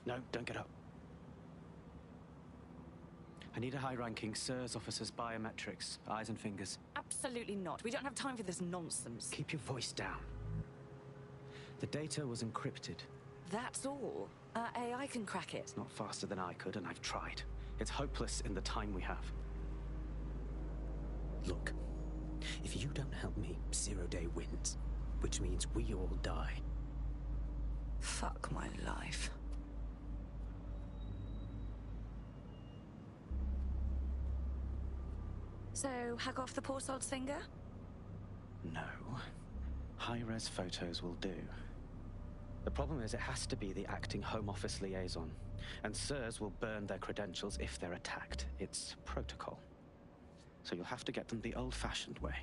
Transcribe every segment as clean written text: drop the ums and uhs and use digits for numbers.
No, don't get up. I need a high-ranking SIRS officer's biometrics, eyes and fingers. Absolutely not. We don't have time for this nonsense. Keep your voice down. The data was encrypted. That's all. AI can crack it. It's not faster than I could, and I've tried. It's hopeless in the time we have. Look, if you don't help me, Zero Day wins. Which means we all die. Fuck my life. So, hack off the poor sod's finger? No. High-res photos will do. The problem is it has to be the acting Home Office liaison. And SIRS will burn their credentials if they're attacked. It's protocol. So you'll have to get them the old-fashioned way.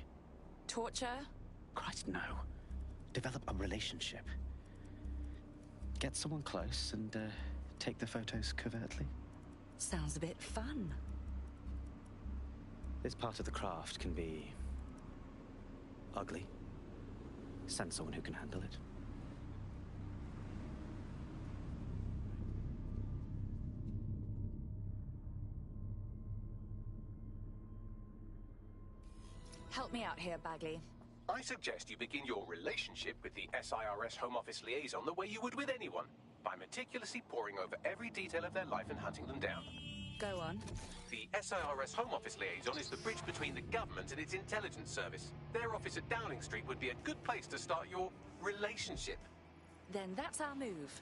Torture? Christ, no. Develop a relationship. Get someone close and take the photos covertly. Sounds a bit fun. This part of the craft can be ugly. Send someone who can handle it. Help me out here, Bagley. I suggest you begin your relationship with the SIRS Home Office liaison the way you would with anyone, by meticulously poring over every detail of their life and hunting them down. Go on. The SIRS Home Office liaison is the bridge between the government and its intelligence service. Their office at Downing Street would be a good place to start your relationship. Then that's our move.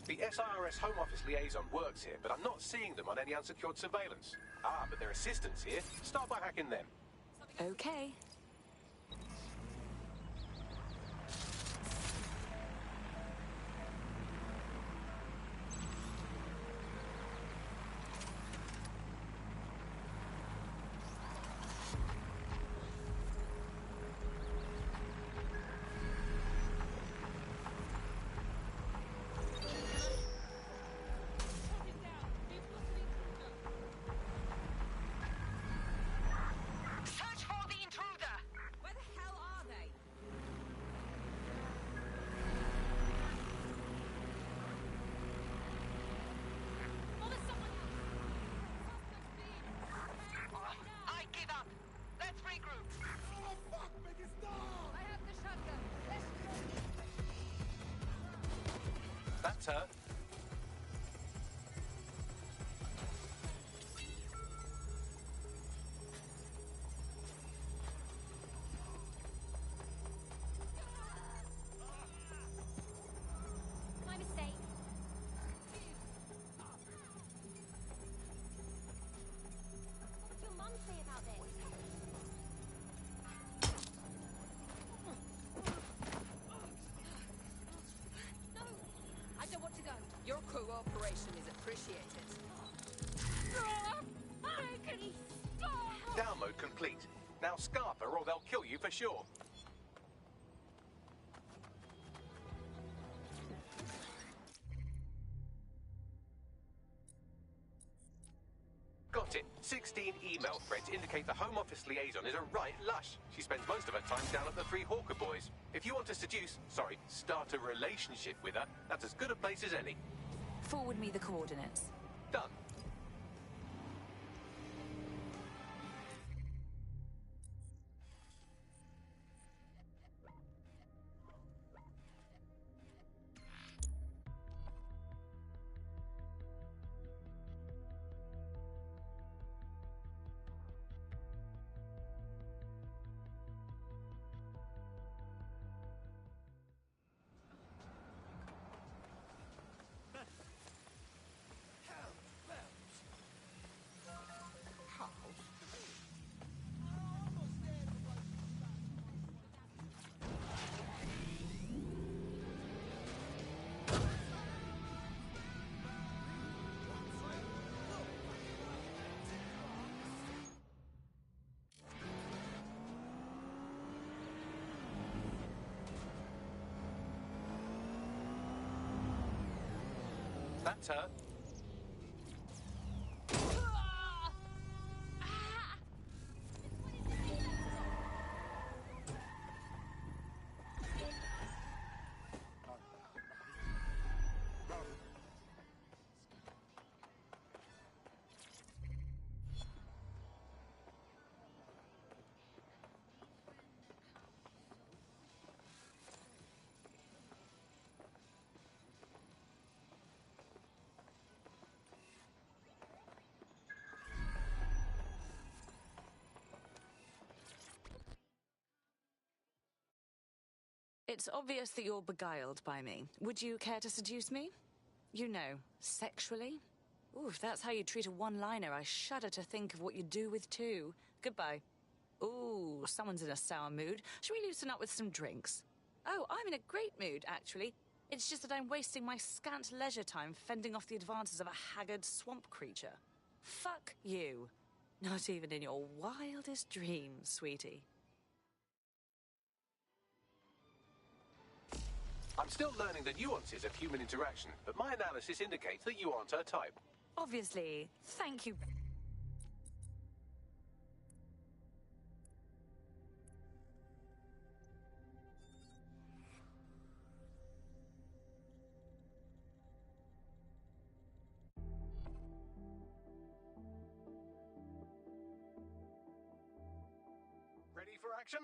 The SIRS Home Office liaison works here, but I'm not seeing them on any unsecured surveillance. Ah, but their assistants here. Start by hacking them. Okay. That's her. My mistake. What would your mum say about this? I don't want to go. Your cooperation is appreciated. Down mode complete. Now Scarper or they'll kill you for sure. Got it. 16 email threads indicate the Home Office liaison is a right lush. She spends most of her time down at the Three Hawker Boys. If you want to start a relationship with her, that's as good a place as any. Forward me the coordinates. Done. That's her. It's obvious that you're beguiled by me. Would you care to seduce me? You know, sexually? Ooh, if that's how you treat a one-liner, I shudder to think of what you'd do with two. Goodbye. Ooh, someone's in a sour mood. Should we loosen up with some drinks? Oh, I'm in a great mood, actually. It's just that I'm wasting my scant leisure time fending off the advances of a haggard swamp creature. Fuck you. Not even in your wildest dreams, sweetie. I'm still learning the nuances of human interaction, but my analysis indicates that you aren't her type. Obviously. Thank you. Ready for action?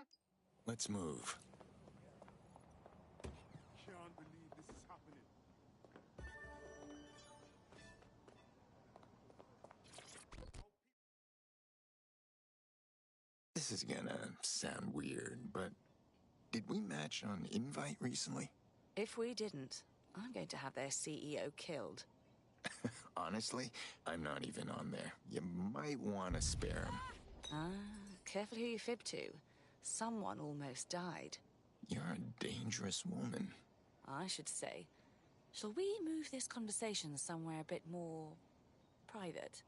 Let's move. Can't believe this is happening. This is gonna sound weird, but did we match on Invite recently? If we didn't, I'm going to have their CEO killed. Honestly, I'm not even on there. You might want to spare him. Careful who you fib to. Someone almost died. You're a dangerous woman. I should say. Shall we move this conversation somewhere a bit more private?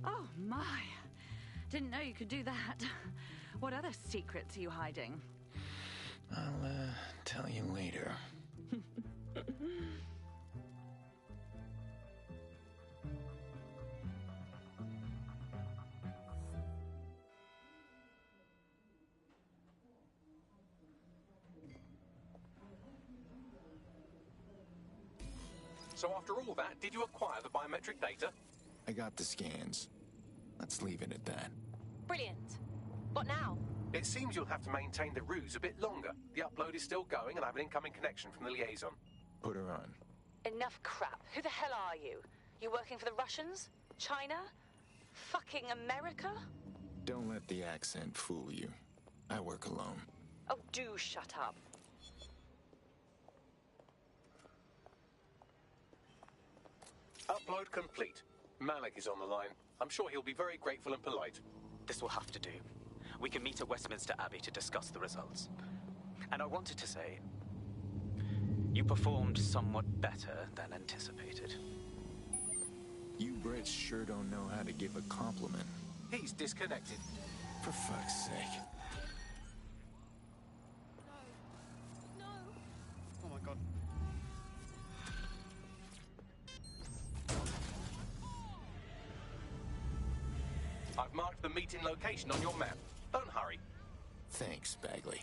Oh my! Didn't know you could do that. What other secrets are you hiding? I'll, tell you later. So after all that, did you acquire the biometric data? I got the scans. Let's leave it at that. Brilliant. What now? It seems you'll have to maintain the ruse a bit longer. The upload is still going and I have an incoming connection from the liaison. Put her on. Enough crap. Who the hell are you? You working for the Russians? China? Fucking America? Don't let the accent fool you. I work alone. Oh, do shut up. Upload complete. Malik is on the line. I'm sure he'll be very grateful and polite. This will have to do. We can meet at Westminster Abbey to discuss the results. And I wanted to say, you performed somewhat better than anticipated. You Brits sure don't know how to give a compliment. He's disconnected. For fuck's sake. No. Oh my god. I've marked the meeting location on your map. Don't hurry. Thanks, Bagley.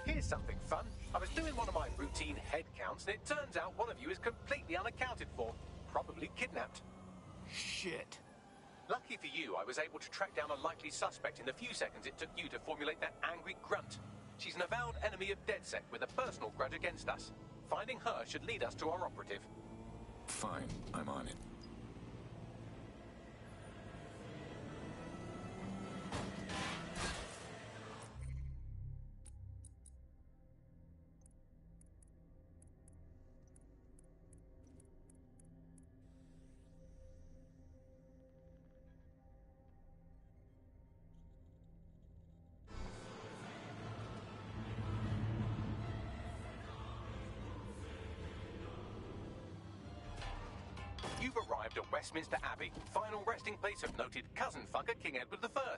Here's something fun. I was doing one of my routine head counts, and it turns out one of you is completely unaccounted for. Probably kidnapped. Shit. Lucky for you, I was able to track down a likely suspect in the few seconds it took you to formulate that angry grunt. She's an avowed enemy of DedSec with a personal grudge against us. Finding her should lead us to our operative. Fine, I'm on it. You've arrived at Westminster Abbey, final resting place of noted cousin fucker King Edward I.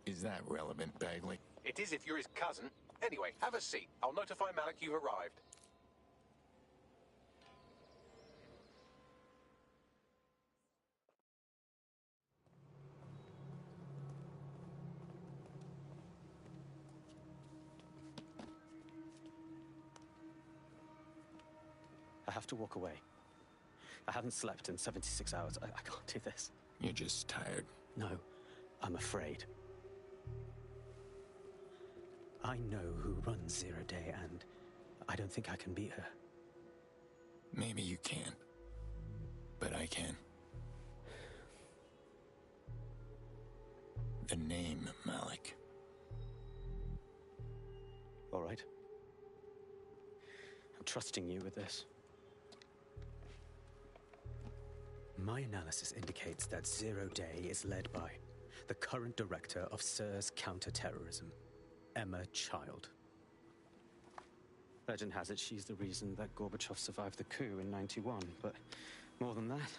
Is that relevant, Bagley? It is if you're his cousin. Anyway, have a seat. I'll notify Malik you've arrived. I have to walk away. I haven't slept in 76 hours. I can't do this. You're just tired. No, I'm afraid. I know who runs Zero Day, and I don't think I can beat her. Maybe you can. But I can. The name, Malik. All right. I'm trusting you with this. My analysis indicates that Zero Day is led by the current director of SIRS counterterrorism, Emma Child. Legend has it she's the reason that Gorbachev survived the coup in '91, but more than that,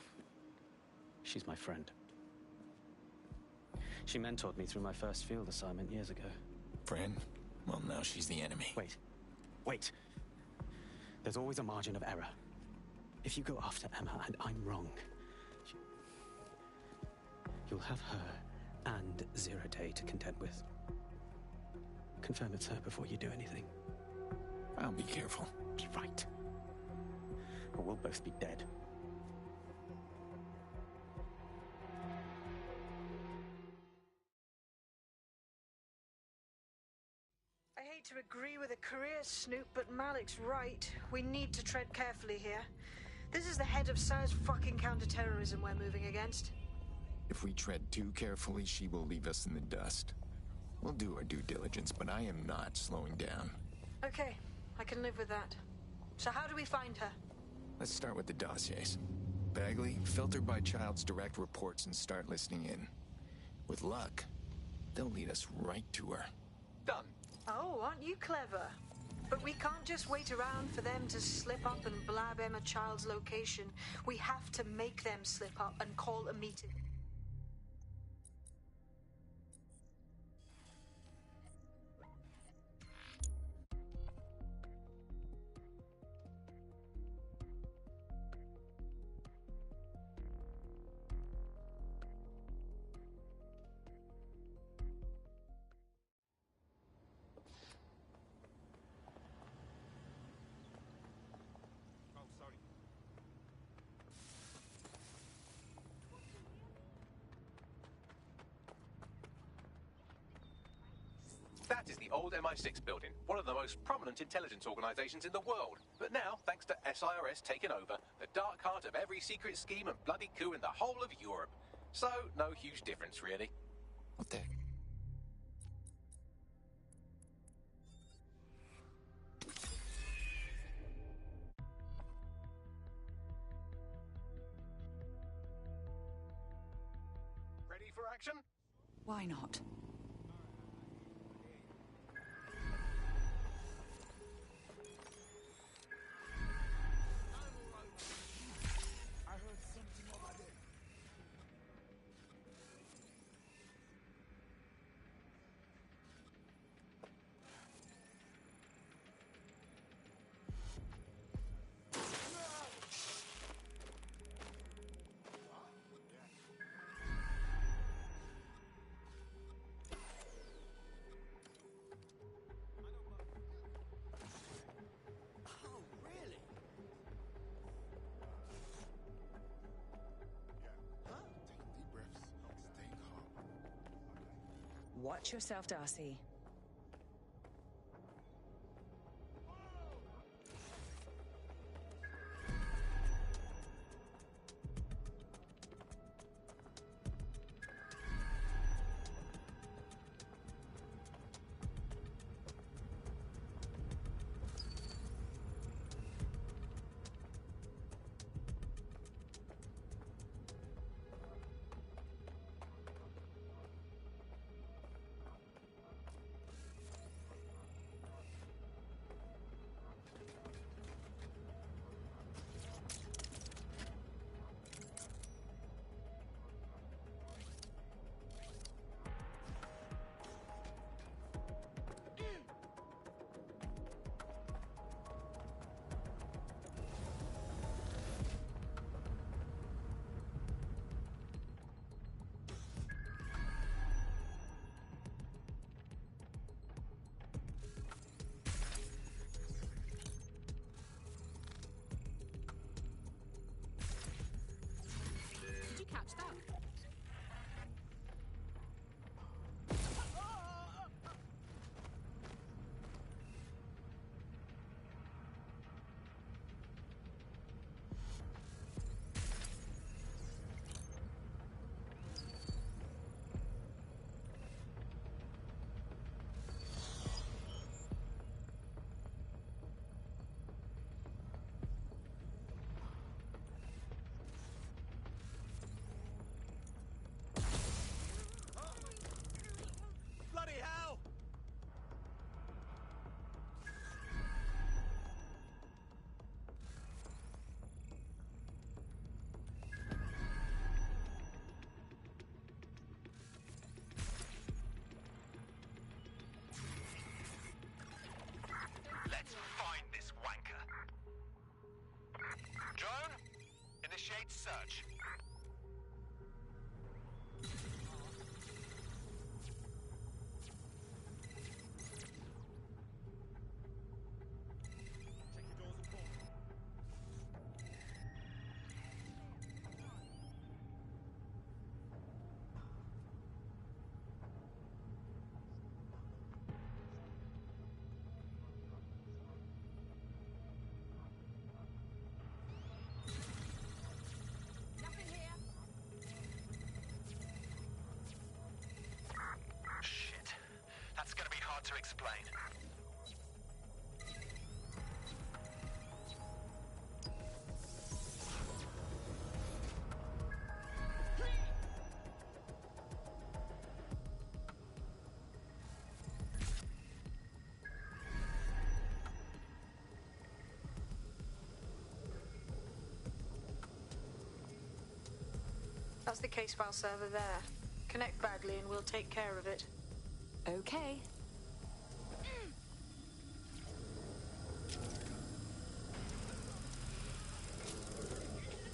she's my friend. She mentored me through my first field assignment years ago. Friend? Well, now she's the enemy. Wait. There's always a margin of error. If you go after Emma and I'm wrong, you'll have her and Zero Day to contend with. Confirm it's her before you do anything. I'll be careful. Be right. Or we'll both be dead. I hate to agree with a career snoop, but Malik's right. We need to tread carefully here. This is the head of SIR's fucking counterterrorism we're moving against. If we tread too carefully, she will leave us in the dust. We'll do our due diligence, but I am not slowing down. Okay, I can live with that. So how do we find her? Let's start with the dossiers. Bagley, filter by Child's direct reports and start listening in. With luck, they'll lead us right to her. Done. Oh, aren't you clever? But we can't just wait around for them to slip up and blab Emma Child's location. We have to make them slip up and call a meeting. Oh, sorry. That is the old MI6 building, one of the most prominent intelligence organizations in the world. But now, thanks to SIRS taking over, the dark heart of every secret scheme and bloody coup in the whole of Europe. So, no huge difference, really. What the heck? Ready for action? Why not? I heard something over there. Watch yourself, Darcy. Did you catch that? Bloody hell! Let's find this wanker. Drone, initiate search. Check your doors and ports. Nothing here. Shit. That's gonna be hard to explain. That's the case file server there. Connect Bagley and we'll take care of it. Okay.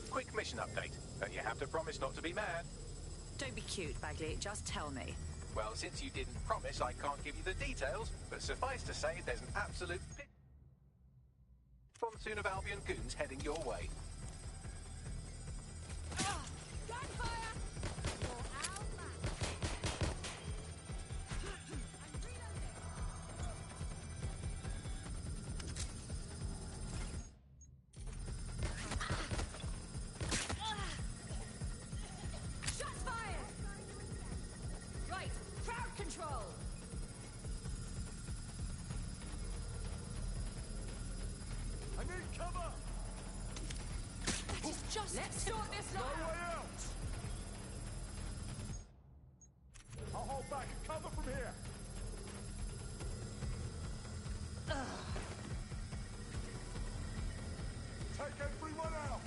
Quick mission update. You have to promise not to be mad. Don't be cute, Bagley. Just tell me. Well, since you didn't promise, I can't give you the details, but suffice to say there's an absolute monsoon of Albion goons heading your way. Gunfire! You're outmatched. I'm reloading. Shots fired! Right, crowd control! I need cover! Let's sort this No lot out! way out! I'll hold back and cover from here. Take everyone out!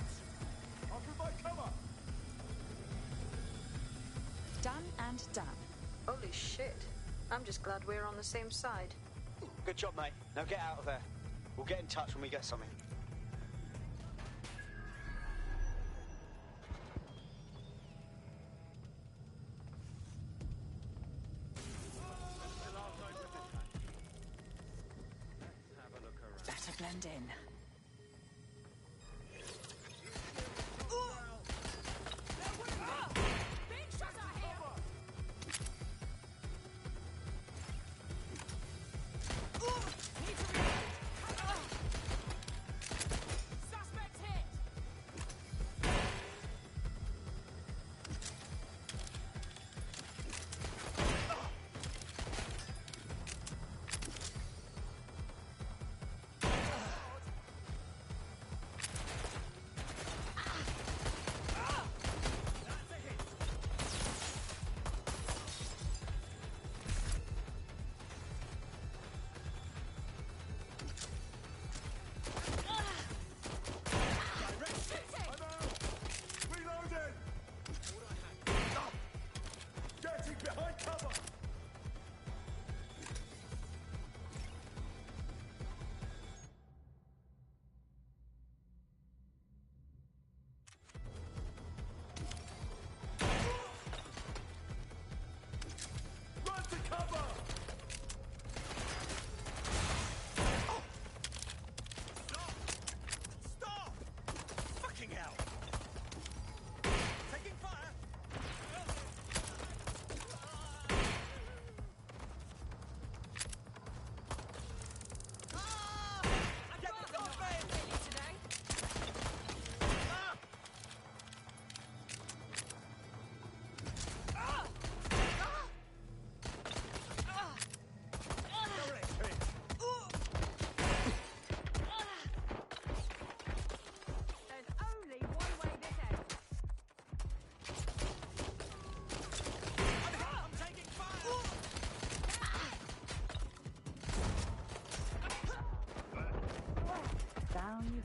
I'll provide cover! Done and done. Holy shit. I'm just glad we're on the same side. Good job, mate. Now get out of there. We'll get in touch when we get something. Better blend in. Big shots are here!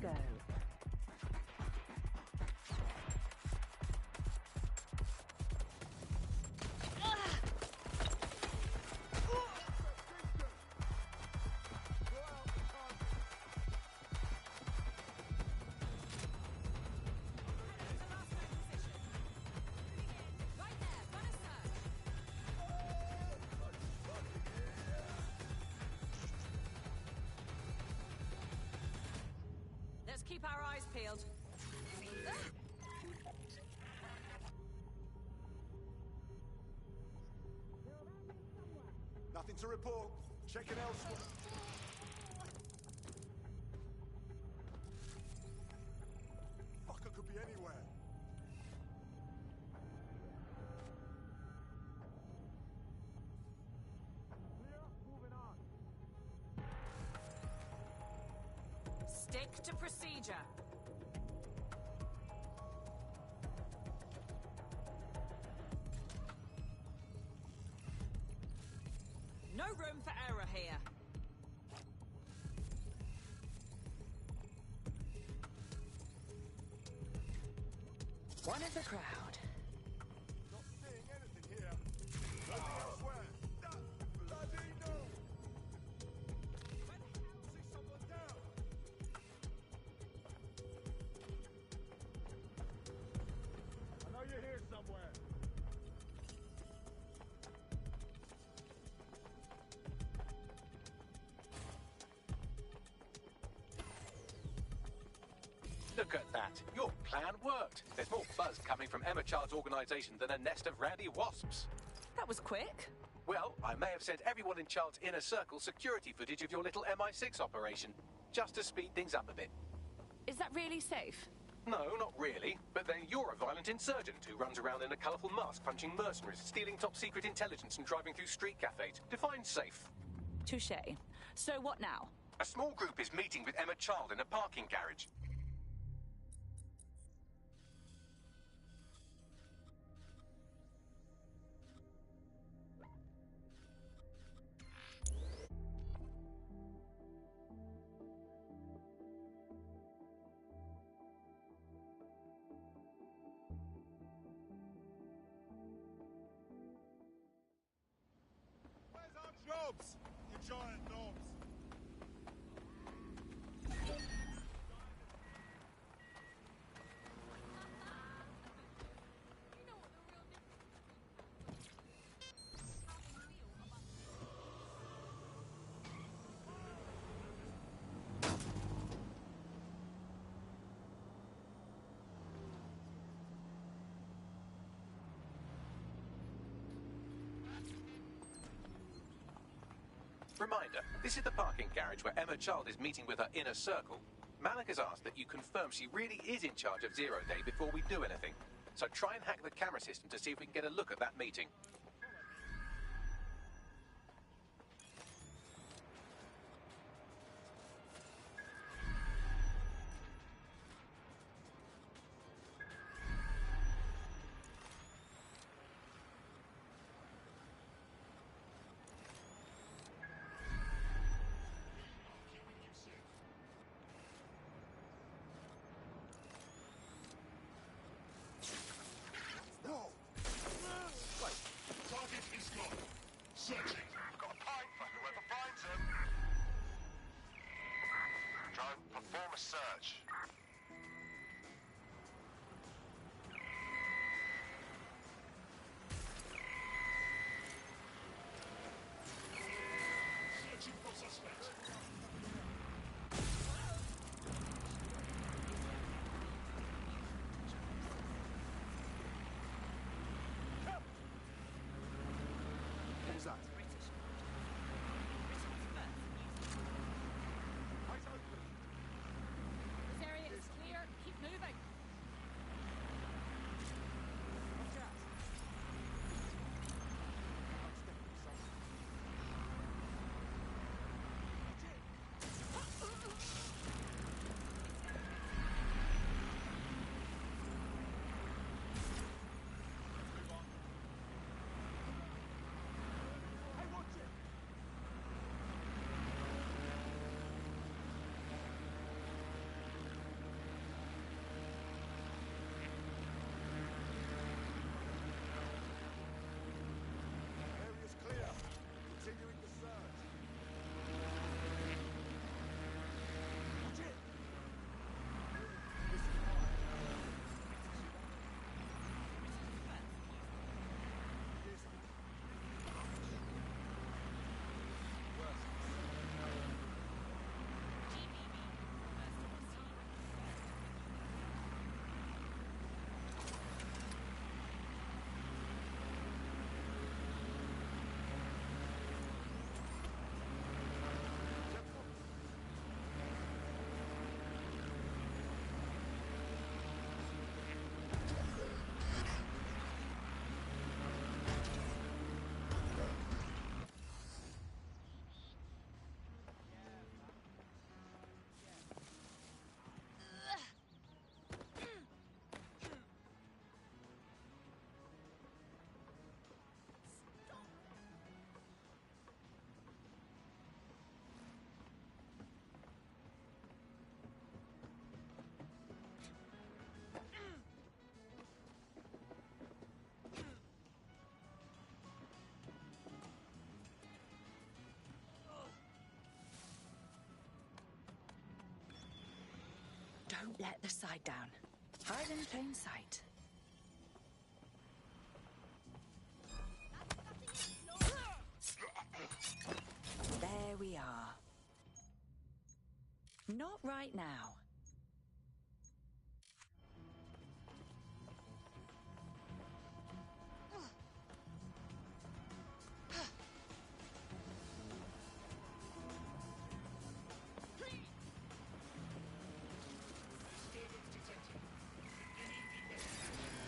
go. Let's keep our eyes peeled. Nothing to report. Checking elsewhere. Fucker could be anywhere. Moving on. Stick to procedure. No room for error here. One of the crowd. Not seeing anything here. Nothing elsewhere. Bloody no! See someone down. I know you're here somewhere. Look at that. Your plan worked. There's more buzz coming from Emma Child's organization than a nest of randy wasps. That was quick. Well, I may have sent everyone in Child's inner circle security footage of your little MI6 operation, just to speed things up a bit. Is that really safe? No, not really. But then you're a violent insurgent who runs around in a colourful mask, punching mercenaries, stealing top-secret intelligence and driving through street cafes. Define safe. Touché. So what now? A small group is meeting with Emma Child in a parking garage. Where's our jobs? You giant knobs. Reminder, this is the parking garage where Emma Child is meeting with her inner circle. Malik has asked that you confirm she really is in charge of Zero Day before we do anything. So try and hack the camera system to see if we can get a look at that meeting. No! Wait. Target is gone. Searching. Got a pint for whoever finds him. Drone, perform a search. Searching for suspect. What was that? Eyes open. This area is Don't let the side down. Hide in plain sight. There we are. Not right now.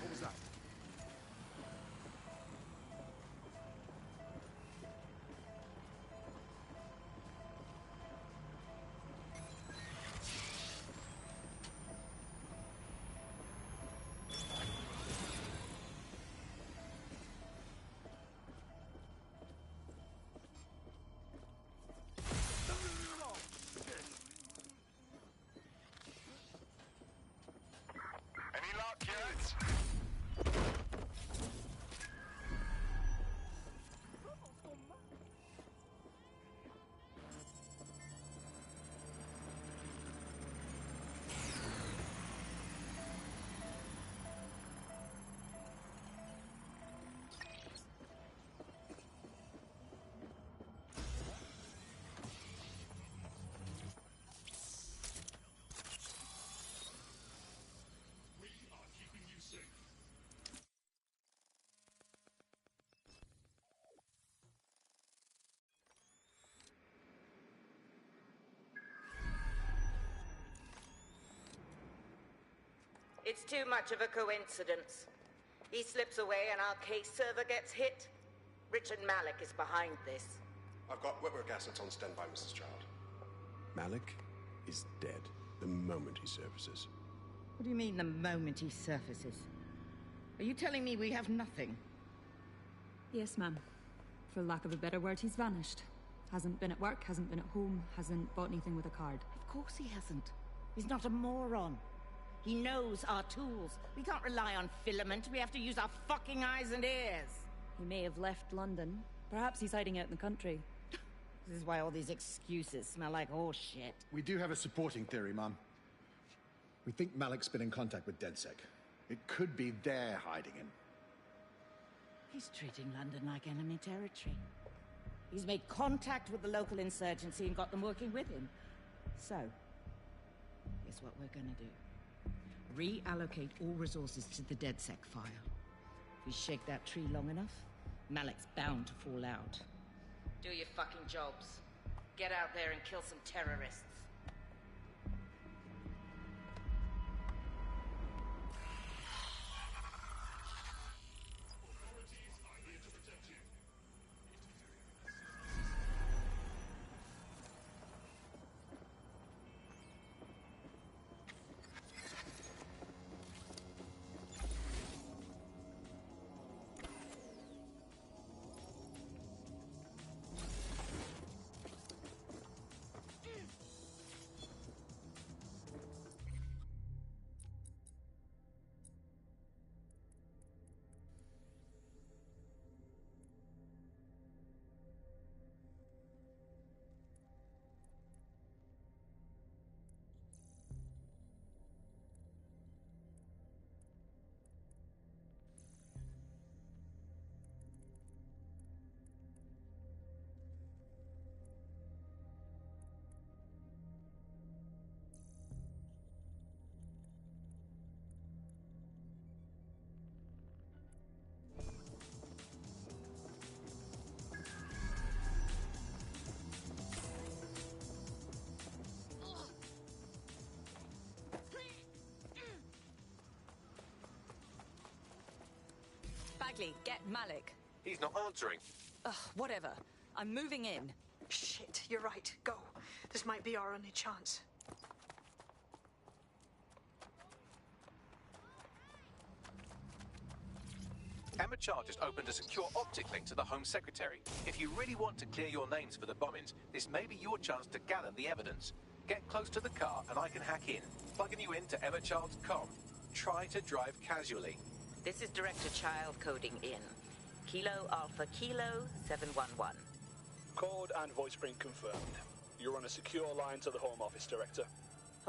What was that? Any luck yet? It's too much of a coincidence. He slips away and our case server gets hit. Richard Malik is behind this. I've got wetwork assets on standby, Mrs. Child. Malik is dead the moment he surfaces. What do you mean, the moment he surfaces? Are you telling me we have nothing? Yes, ma'am. For lack of a better word, he's vanished. Hasn't been at work, hasn't been at home, hasn't bought anything with a card. Of course he hasn't. He's not a moron. He knows our tools. We can't rely on filament. We have to use our fucking eyes and ears. He may have left London. Perhaps he's hiding out in the country. This is why all these excuses smell like horse shit. We do have a supporting theory, Mum. We think Malik's been in contact with DedSec. It could be they're hiding him. He's treating London like enemy territory. He's made contact with the local insurgency and got them working with him. So, here's what we're gonna do. Reallocate all resources to the DedSec file. If we shake that tree long enough, Malik's bound to fall out. Do your fucking jobs. Get out there and kill some terrorists. Bagley, get Malik. He's not answering. Ugh, whatever. I'm moving in. Shit, you're right. Go. This might be our only chance. Emma Child just opened a secure optic link to the Home Secretary. If you really want to clear your names for the bombings, this may be your chance to gather the evidence. Get close to the car and I can hack in, plugging you into Emma Child's comm. Try to drive casually. This is Director Child coding in. Kilo Alpha Kilo 711. Code and voice print confirmed. You're on a secure line to the Home Office, Director.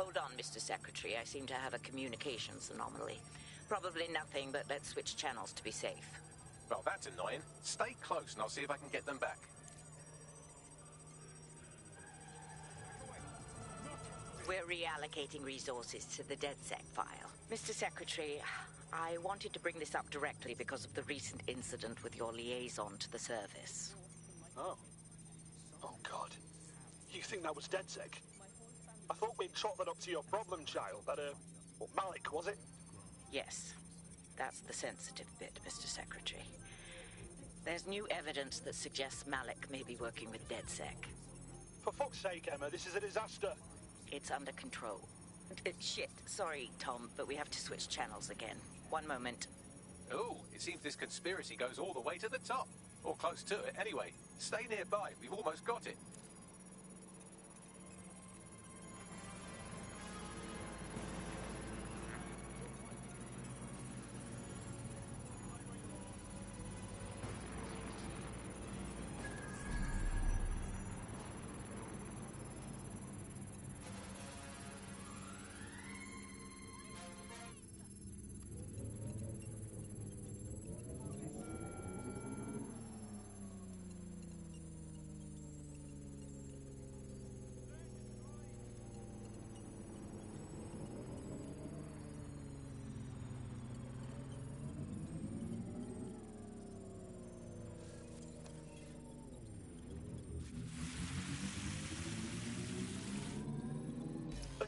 Hold on, Mr. Secretary. I seem to have a communications anomaly. Probably nothing, but let's switch channels to be safe. Well, that's annoying. Stay close and I'll see if I can get them back. We're reallocating resources to the DedSec file. Mr. Secretary, I wanted to bring this up directly because of the recent incident with your liaison to the service. Oh. Oh, God. You think that was DedSec? I thought we'd chalk that up to your problem child, that, Malik, was it? Yes. That's the sensitive bit, Mr. Secretary. There's new evidence that suggests Malik may be working with DedSec. For fuck's sake, Emma, this is a disaster. It's under control. Shit, sorry, Tom, but we have to switch channels again. One moment. Ooh, it seems this conspiracy goes all the way to the top. Or close to it, anyway. Stay nearby, we've almost got it.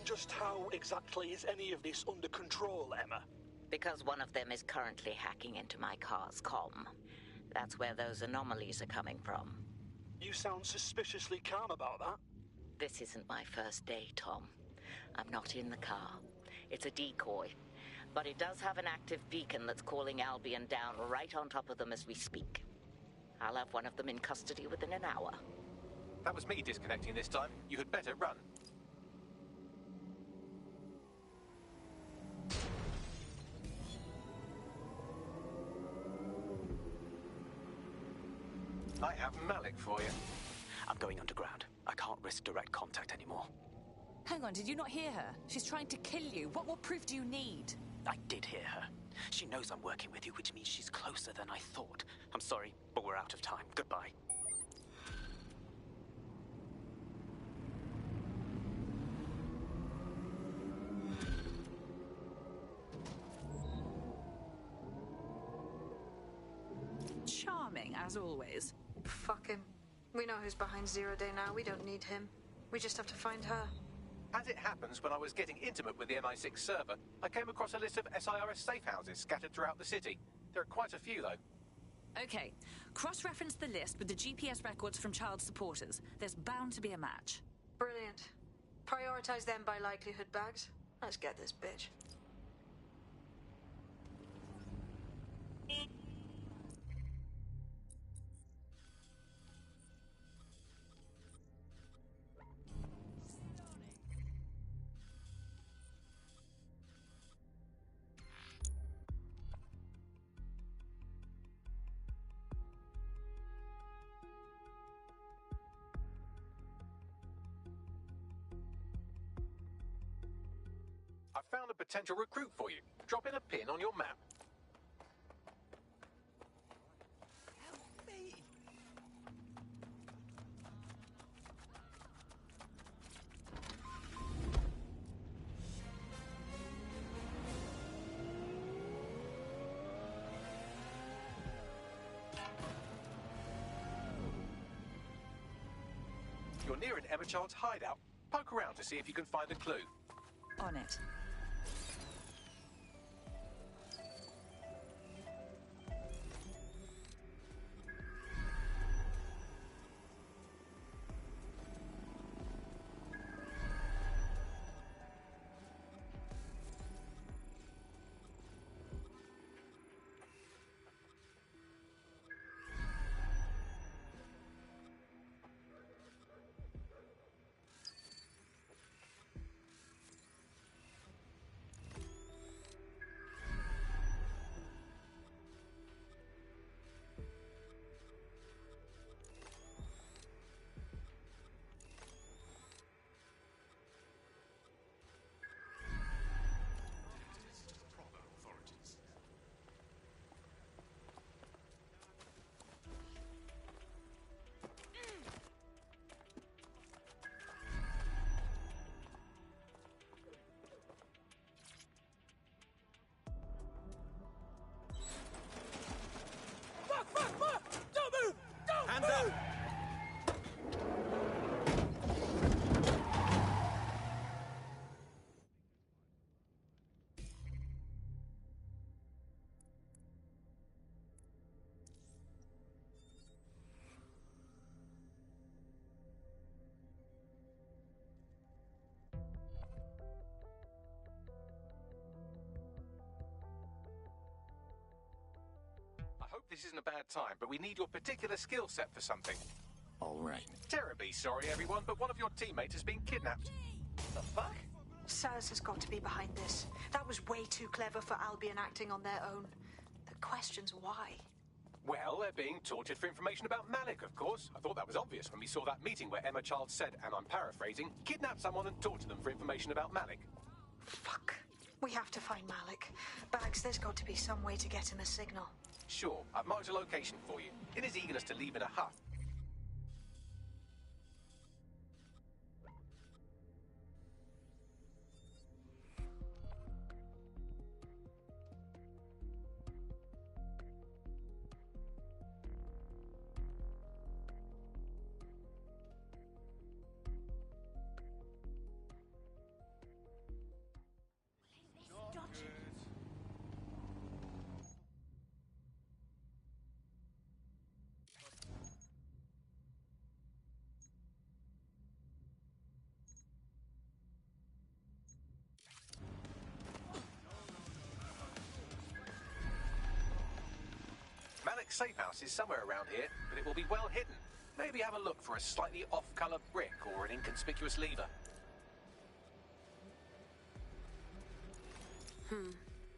Just how exactly is any of this under control, Emma? Because one of them is currently hacking into my car's comm. That's where those anomalies are coming from. You sound suspiciously calm about that. This isn't my first day, Tom. I'm not in the car. It's a decoy. But it does have an active beacon that's calling Albion down right on top of them as we speak. I'll have one of them in custody within an hour. That was me disconnecting this time. You had better run. I have Malik for you. I'm going underground. I can't risk direct contact anymore. Hang on, did you not hear her? She's trying to kill you. What more proof do you need? I did hear her. She knows I'm working with you, which means she's closer than I thought. I'm sorry, but we're out of time. Goodbye. Charming, as always. Fuck him. We know who's behind Zero Day now. We don't need him. We just have to find her. As it happens, when I was getting intimate with the MI6 server, I came across a list of SIRS safe houses scattered throughout the city. There are quite a few, though. Okay, cross-reference the list with the GPS records from child supporters. There's bound to be a match. Brilliant. Prioritize them by likelihood, Bags. Let's get this bitch. I've found a potential recruit for you. Drop in a pin on your map. Help me! You're near an Emma Child's hideout. Poke around to see if you can find a clue. On it. this isn't a bad time, but we need your particular skill set for something. All right. Terribly sorry, everyone, but one of your teammates has been kidnapped. The fuck? Saz has got to be behind this. That was way too clever for Albion acting on their own. The question's why. Well, they're being tortured for information about Malik, of course. I thought that was obvious when we saw that meeting where Emma Child said, and I'm paraphrasing, kidnap someone and torture them for information about Malik. Fuck. We have to find Malik. Bags, there's got to be some way to get him a signal. Sure, I've marked a location for you. In his eagerness to leave in a huff. Malik's safe house is somewhere around here, but it will be well hidden. Maybe have a look for a slightly off-color brick or an inconspicuous lever.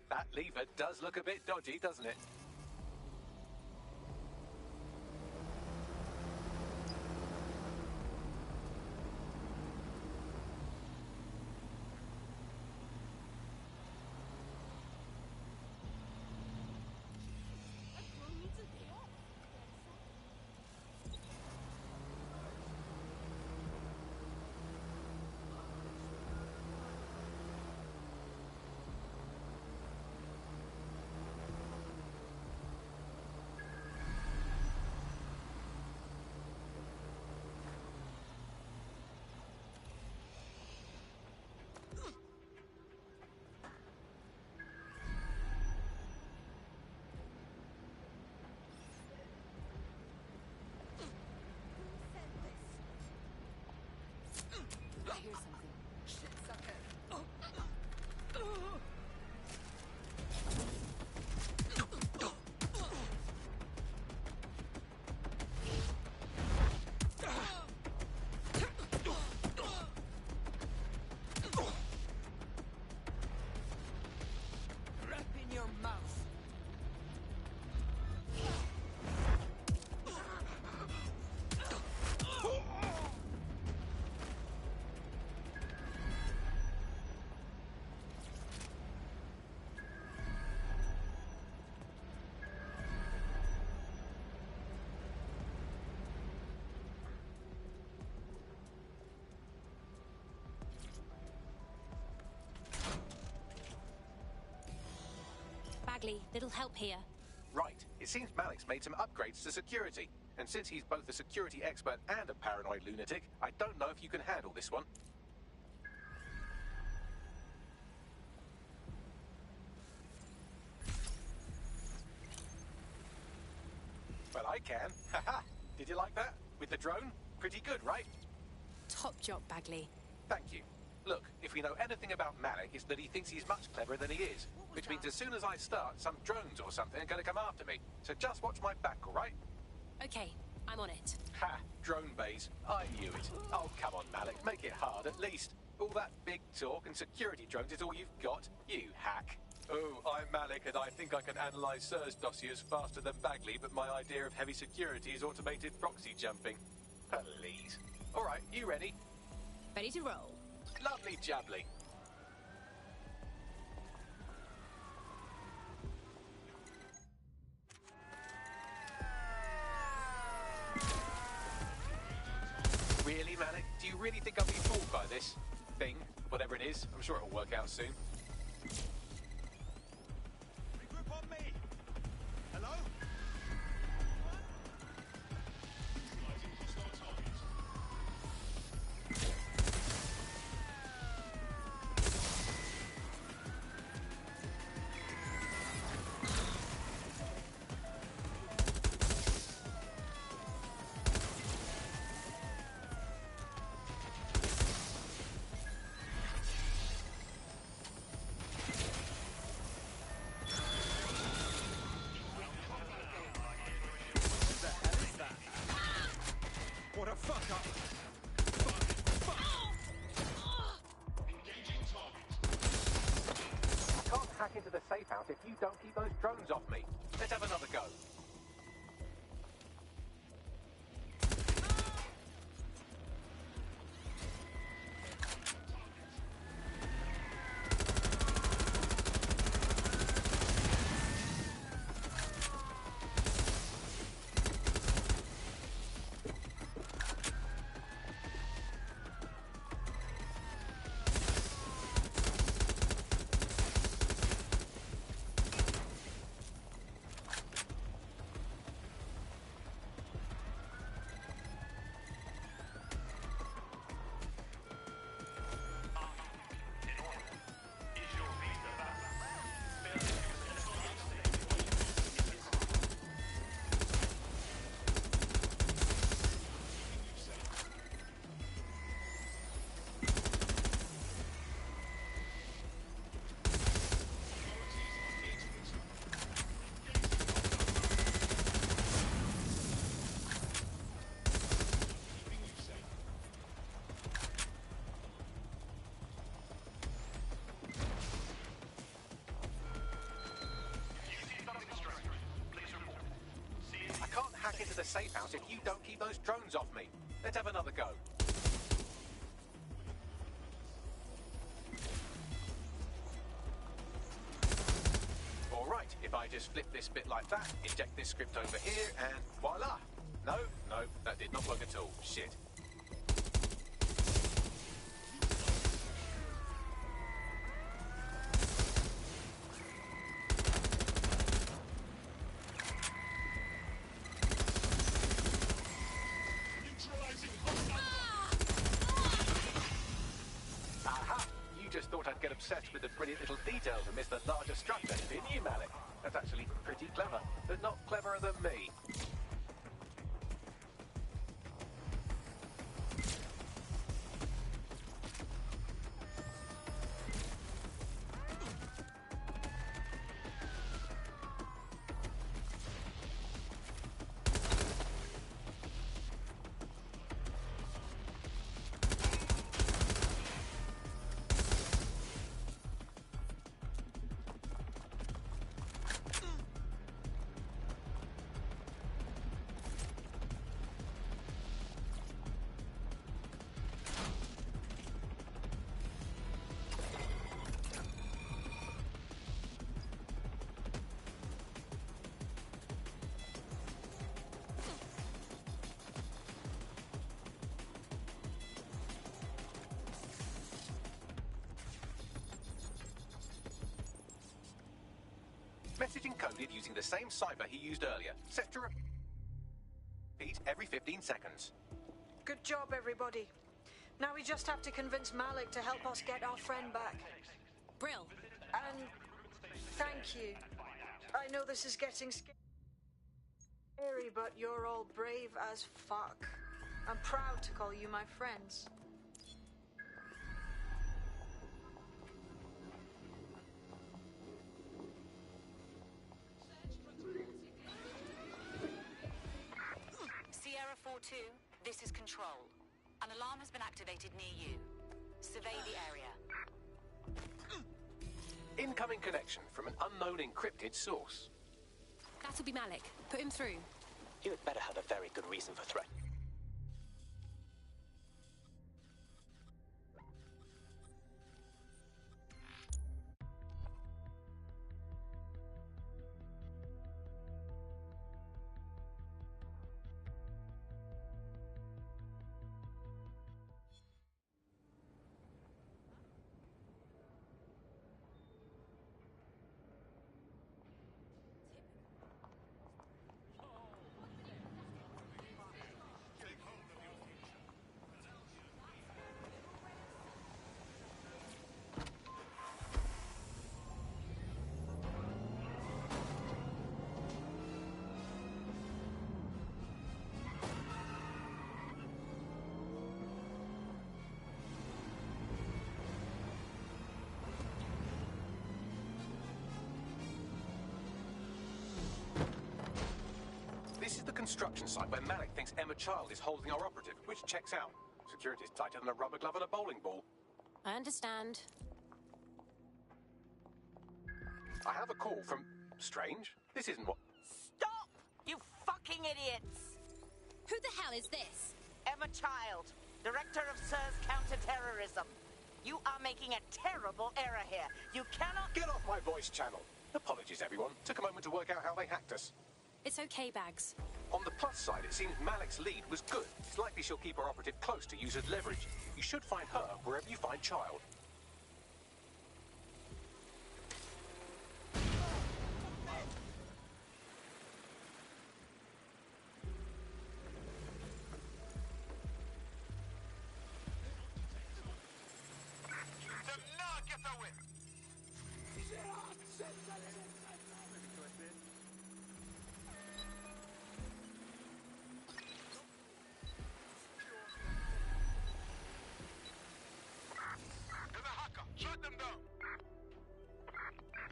That lever does look a bit dodgy, doesn't it? I hear something. Shit, sucker. Rap in your mouth. Bagley, little help here. Right. It seems Malik's made some upgrades to security. And since he's both a security expert and a paranoid lunatic, I don't know if you can handle this one. Well, I can. Haha. Did you like that? With the drone? Pretty good, right? Top job, Bagley. Thank you. Look, if we know anything about Malik, it's that he thinks he's much cleverer than he is. Which means as soon as I start, some drones or something are going to come after me. So just watch my back, all right? Okay, I'm on it. Ha! Drone bays. I knew it. Oh, come on, Malik. Make it hard, at least. All that big talk and security drones is all you've got, you hack. Oh, I'm Malik, and I think I can analyze Sir's dossiers faster than Bagley, but my idea of heavy security is automated proxy jumping. Please. All right, you ready? Ready to roll. Lovely jubbly. Really, Malik? Do you really think I'll be fooled by this thing? Whatever it is, I'm sure it'll work out soon. Regroup on me. Hello? into the safe house if you don't keep those drones off me. Let's have another go. Hack into the safe house if you don't keep those drones off me. Let's have another go. All right, if I just flip this bit like that, inject this script over here, and voila! No, that did not work at all. Shit. Obsessed with the brilliant little details and miss the larger structure, didn't you, Malik? That's actually pretty clever, but not cleverer than me. Message encoded using the same cipher he used earlier. Set to repeat every 15 seconds. Good job, everybody. Now we just have to convince Malik to help us get our friend back. Brill. And thank you. I know this is getting scary, but you're all brave as fuck. I'm proud to call you my friends. Sierra 4-2, this is Control. An alarm has been activated near you. Survey the area. Incoming connection from an unknown encrypted source. That'll be Malik. Put him through. You had better have a very good reason for threat. This is the construction site where Malik thinks Emma Child is holding our operative, which checks out. Security's tighter than a rubber glove and a bowling ball. I understand. I have a call from... Strange? This isn't what... Stop! You fucking idiots! Who the hell is this? Emma Child, Director of SIR's Counter-Terrorism. You are making a terrible error here. You cannot... Get off my voice channel. Apologies, everyone. Took a moment to work out how they hacked us. It's okay, Bags. On the plus side, it seems Malik's lead was good. It's likely she'll keep her operative close to use as leverage. You should find her wherever you find Child. Shut them down.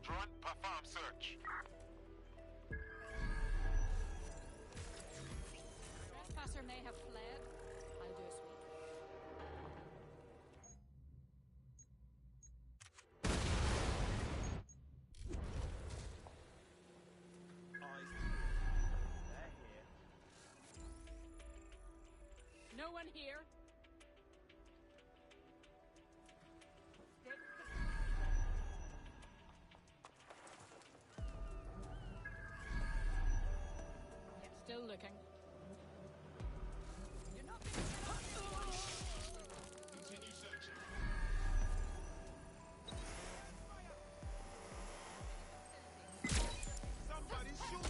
Drone, perform search. Trespasser may have fled. I'll do a sweep. No one here. Still looking. You're not Continue searching. Somebody shoot!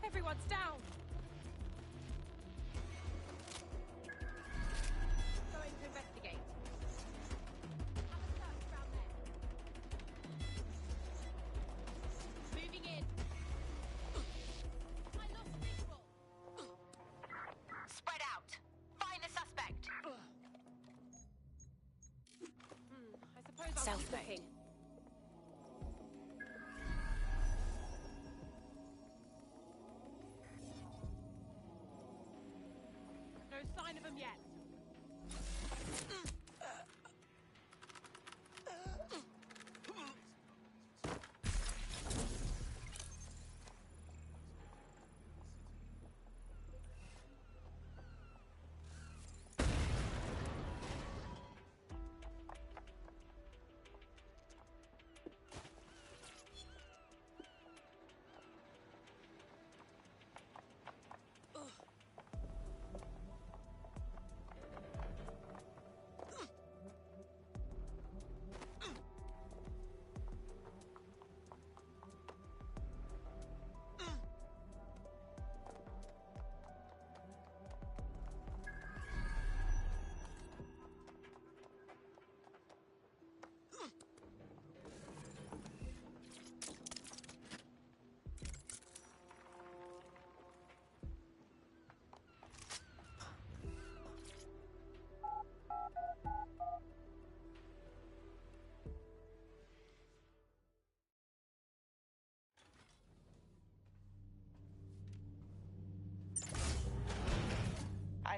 Everyone's down! Going to investigate. Have a search around there. Moving in. I lost visual. Spread out. Find the suspect. I suppose I'll keep looking. No sign of him yet.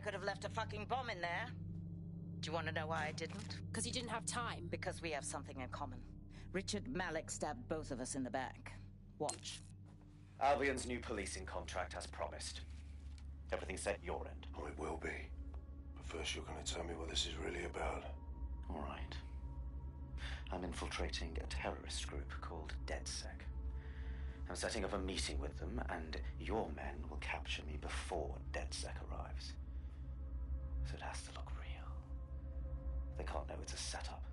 could have left a fucking bomb in there. Do you want to know why I didn't? Because you didn't have time. Because we have something in common. Richard Malik stabbed both of us in the back. Watch. Albion's new policing contract as promised. Everything set your end. Oh, it will be. But first you're going to tell me what this is really about. All right. I'm infiltrating a terrorist group called DedSec. I'm setting up a meeting with them, and your men will capture me before DedSec arrives. So it has to look real. They can't know it's a setup.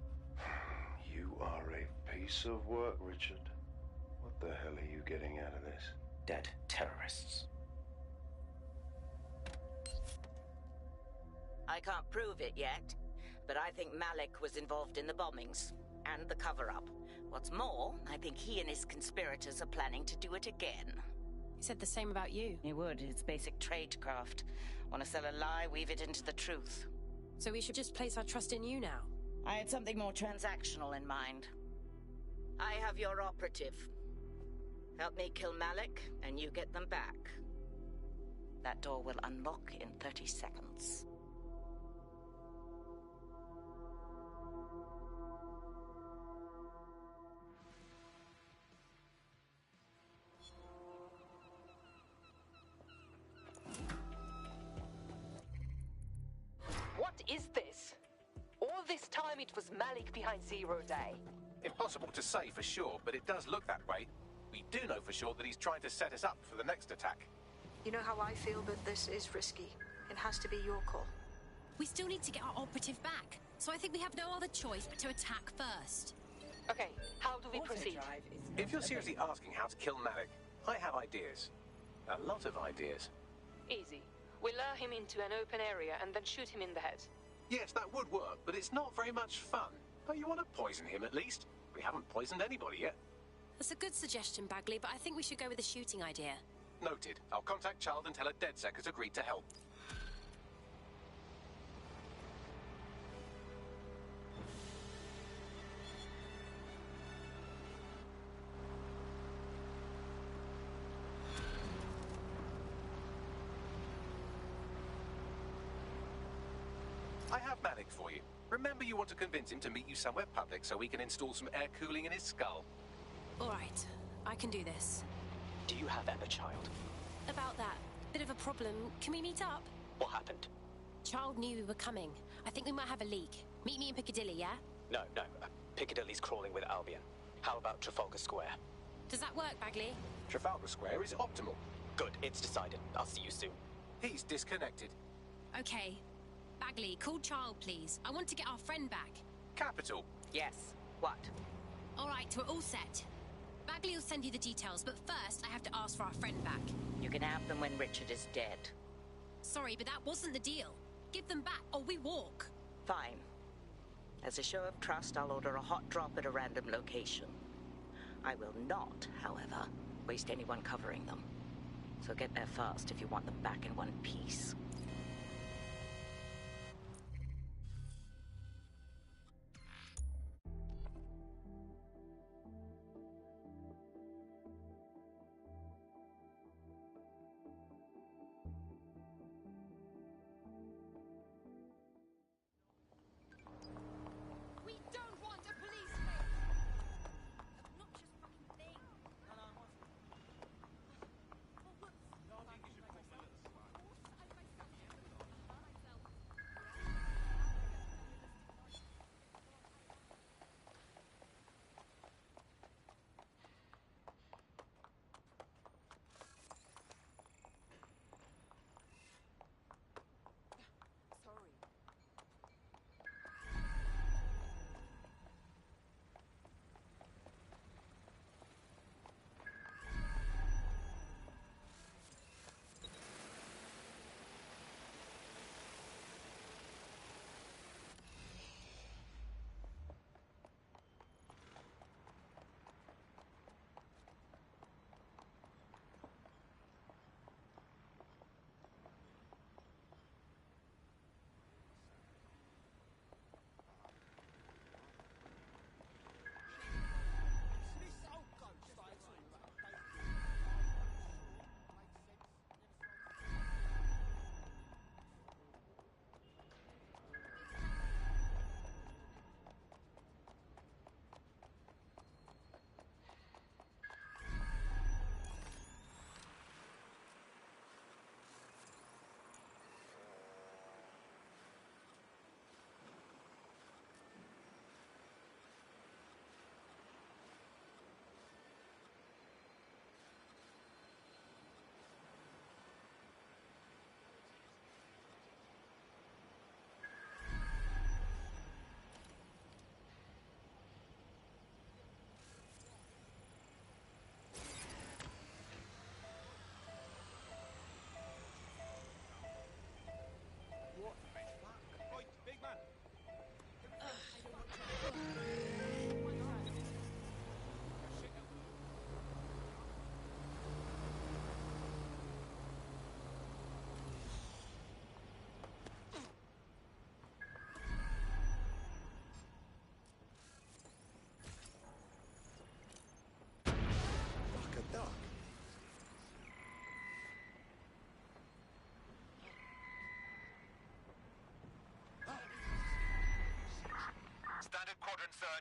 You are a piece of work, Richard. What the hell are you getting out of this? Dead terrorists. I can't prove it yet, but I think Malik was involved in the bombings and the cover-up. What's more, I think he and his conspirators are planning to do it again. He said the same about you. He would. It's basic tradecraft. Want to sell a lie, weave it into the truth. So we should just place our trust in you now? I had something more transactional in mind. I have your operative. Help me kill Malik, and you get them back. That door will unlock in 30 seconds. What is this? All this time it was Malik behind Zero Day. Impossible to say for sure, but it does look that way. We do know for sure that he's trying to set us up for the next attack. You know how I feel, but this is risky. It has to be your call. We still need to get our operative back, so I think we have no other choice but to attack first. Okay, how do we proceed? If you're seriously asking how to kill Malik, I have ideas. A lot of ideas. Easy. We lure him into an open area and then shoot him in the head. Yes, that would work, but it's not very much fun. Don't you want to poison him at least? We haven't poisoned anybody yet. That's a good suggestion, Bagley, but I think we should go with the shooting idea. Noted. I'll contact Child and tell her DedSec has agreed to help. I have Malik for you. Remember, you want to convince him to meet you somewhere public so we can install some air cooling in his skull. All right, I can do this. Do you have Emma, Child? About that, bit of a problem. Can we meet up? What happened? Child knew we were coming. I think we might have a leak. Meet me in Piccadilly, yeah? No. Piccadilly's crawling with Albion. How about Trafalgar Square? Does that work, Bagley? Trafalgar Square is optimal. Good, it's decided. I'll see you soon. He's disconnected. Okay. Bagley, call Child, please. I want to get our friend back. Capital. Yes. What? All right, we're all set. Bagley will send you the details, but first I have to ask for our friend back. You can have them when Richard is dead. Sorry, but that wasn't the deal. Give them back, or we walk. Fine. As a show of trust, I'll order a hot drop at a random location. I will not, however, waste anyone covering them. So get there fast if you want them back in one piece.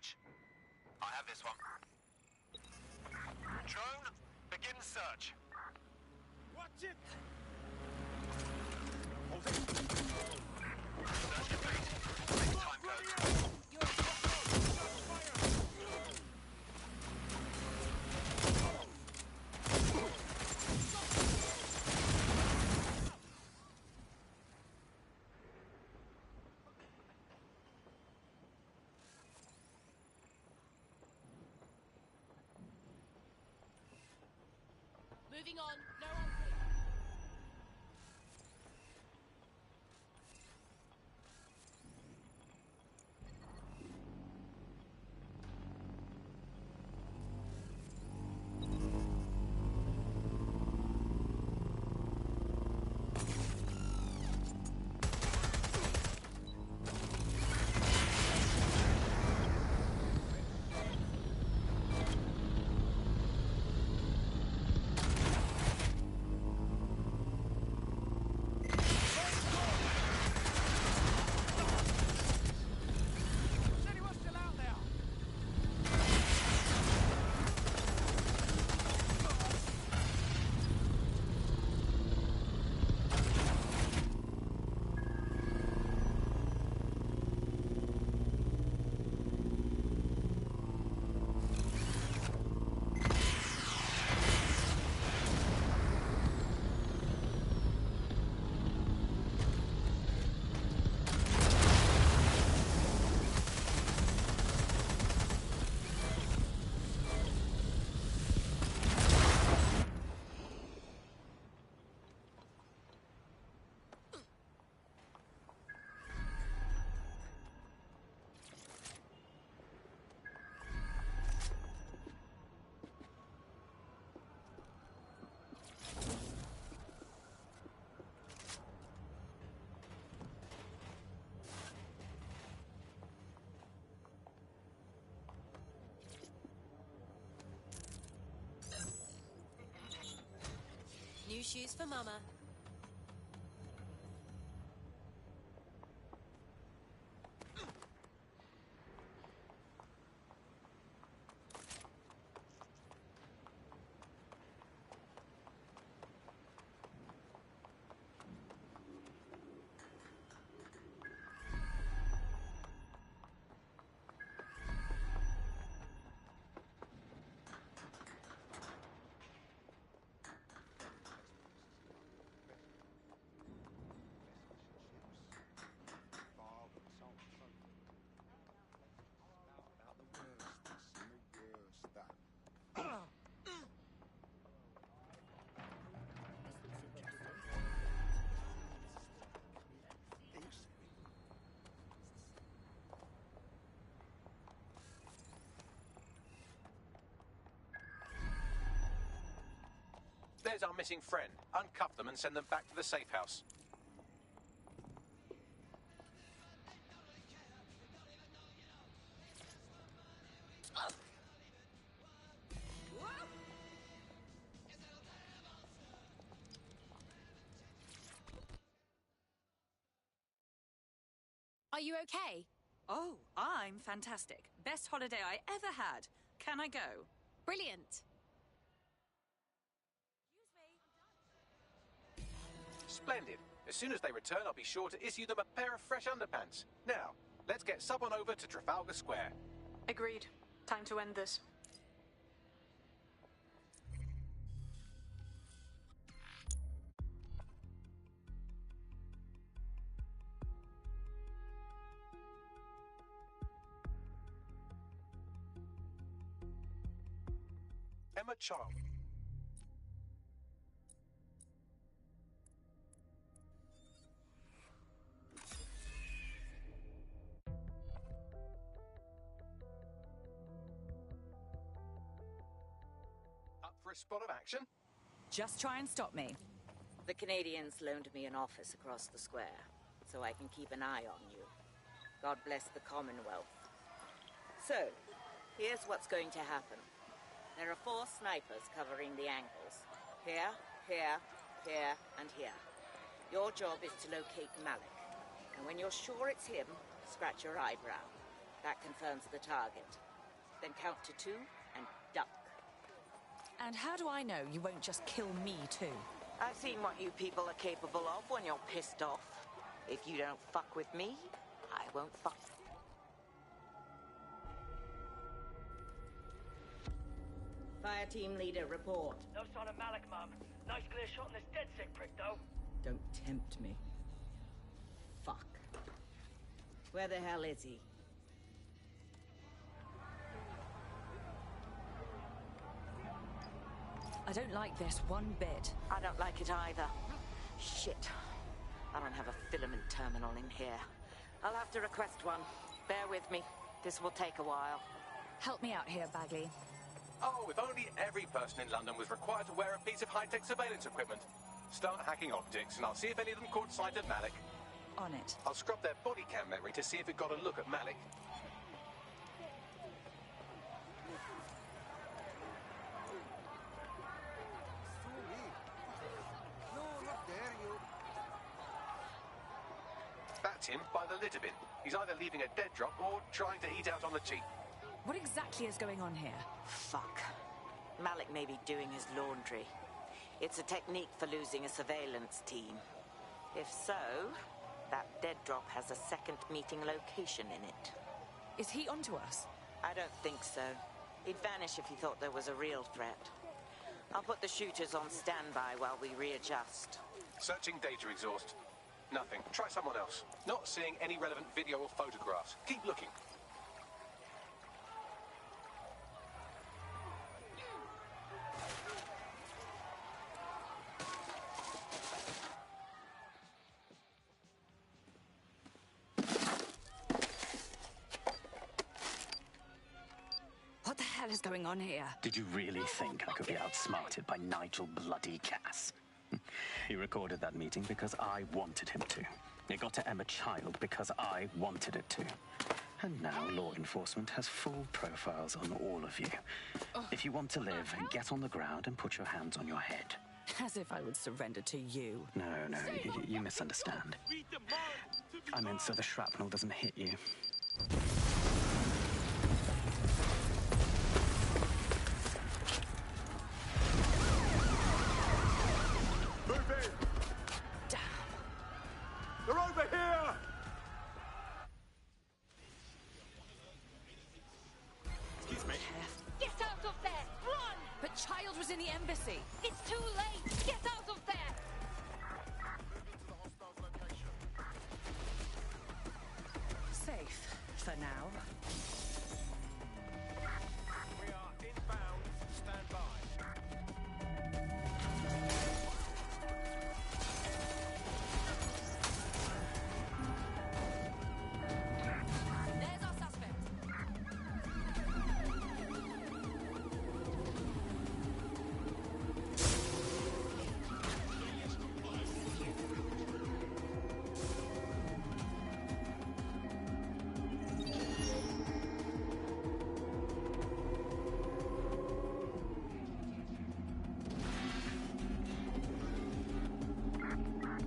search. I have this one. Drone, begin search. Watch it! Hold it. Search complete. Take time code. Moving on. No one here. New shoes for Mama. There's our missing friend. Uncuff them and send them back to the safe house. Are you okay? Oh, I'm fantastic. Best holiday I ever had. Can I go? Brilliant. Splendid. As soon as they return, I'll be sure to issue them a pair of fresh underpants. Now, let's get sub on over to Trafalgar Square. Agreed. Time to end this. Emma Child. Up for a spot of action? Just try and stop me. The Canadians loaned me an office across the square, so I can keep an eye on you. God bless the Commonwealth. So, here's what's going to happen. There are 4 snipers covering the angles. Here, here, here, and here. Your job is to locate Malik. And when you're sure it's him, scratch your eyebrow. That confirms the target. Then count to 2 and duck. And how do I know you won't just kill me too? I've seen what you people are capable of when you're pissed off. If you don't fuck with me, I won't fuck. Fire team leader, report. No sign of Malik, Mum. Nice clear shot on this dead sick prick, though. Don't tempt me. Fuck. Where the hell is he? I don't like this one bit. I don't like it either. Shit. I don't have a filament terminal in here. I'll have to request one. Bear with me. This will take a while. Help me out here, Bagley. Oh, if only every person in London was required to wear a piece of high-tech surveillance equipment. Start hacking optics, and I'll see if any of them caught sight of Malik. On it. I'll scrub their body cam memory to see if it got a look at Malik. That's him by the litter bin. He's either leaving a dead drop or trying to eat out on the cheap. What exactly is going on here? Fuck. Malik may be doing his laundry. It's a technique for losing a surveillance team. If so, that dead drop has a second meeting location in it. Is he onto us? I don't think so. He'd vanish if he thought there was a real threat. I'll put the shooters on standby while we readjust. Searching data exhaust. Nothing. Try someone else. Not seeing any relevant video or photographs. Keep looking. What the hell is going on here? Did you really think I could be outsmarted by Nigel bloody Cass? He recorded that meeting because I wanted him to. It got to Emma Child because I wanted it to. And now law enforcement has full profiles on all of you. If you want to live, get on the ground and put your hands on your head. As if I would surrender to you. No, you misunderstand. I meant so the shrapnel doesn't hit you. They're over here! Excuse me. Get out of there! Run! But Child was in the embassy. It's too late! Get out of there! Safe for now. We are inbound. Stand by. There's our suspect.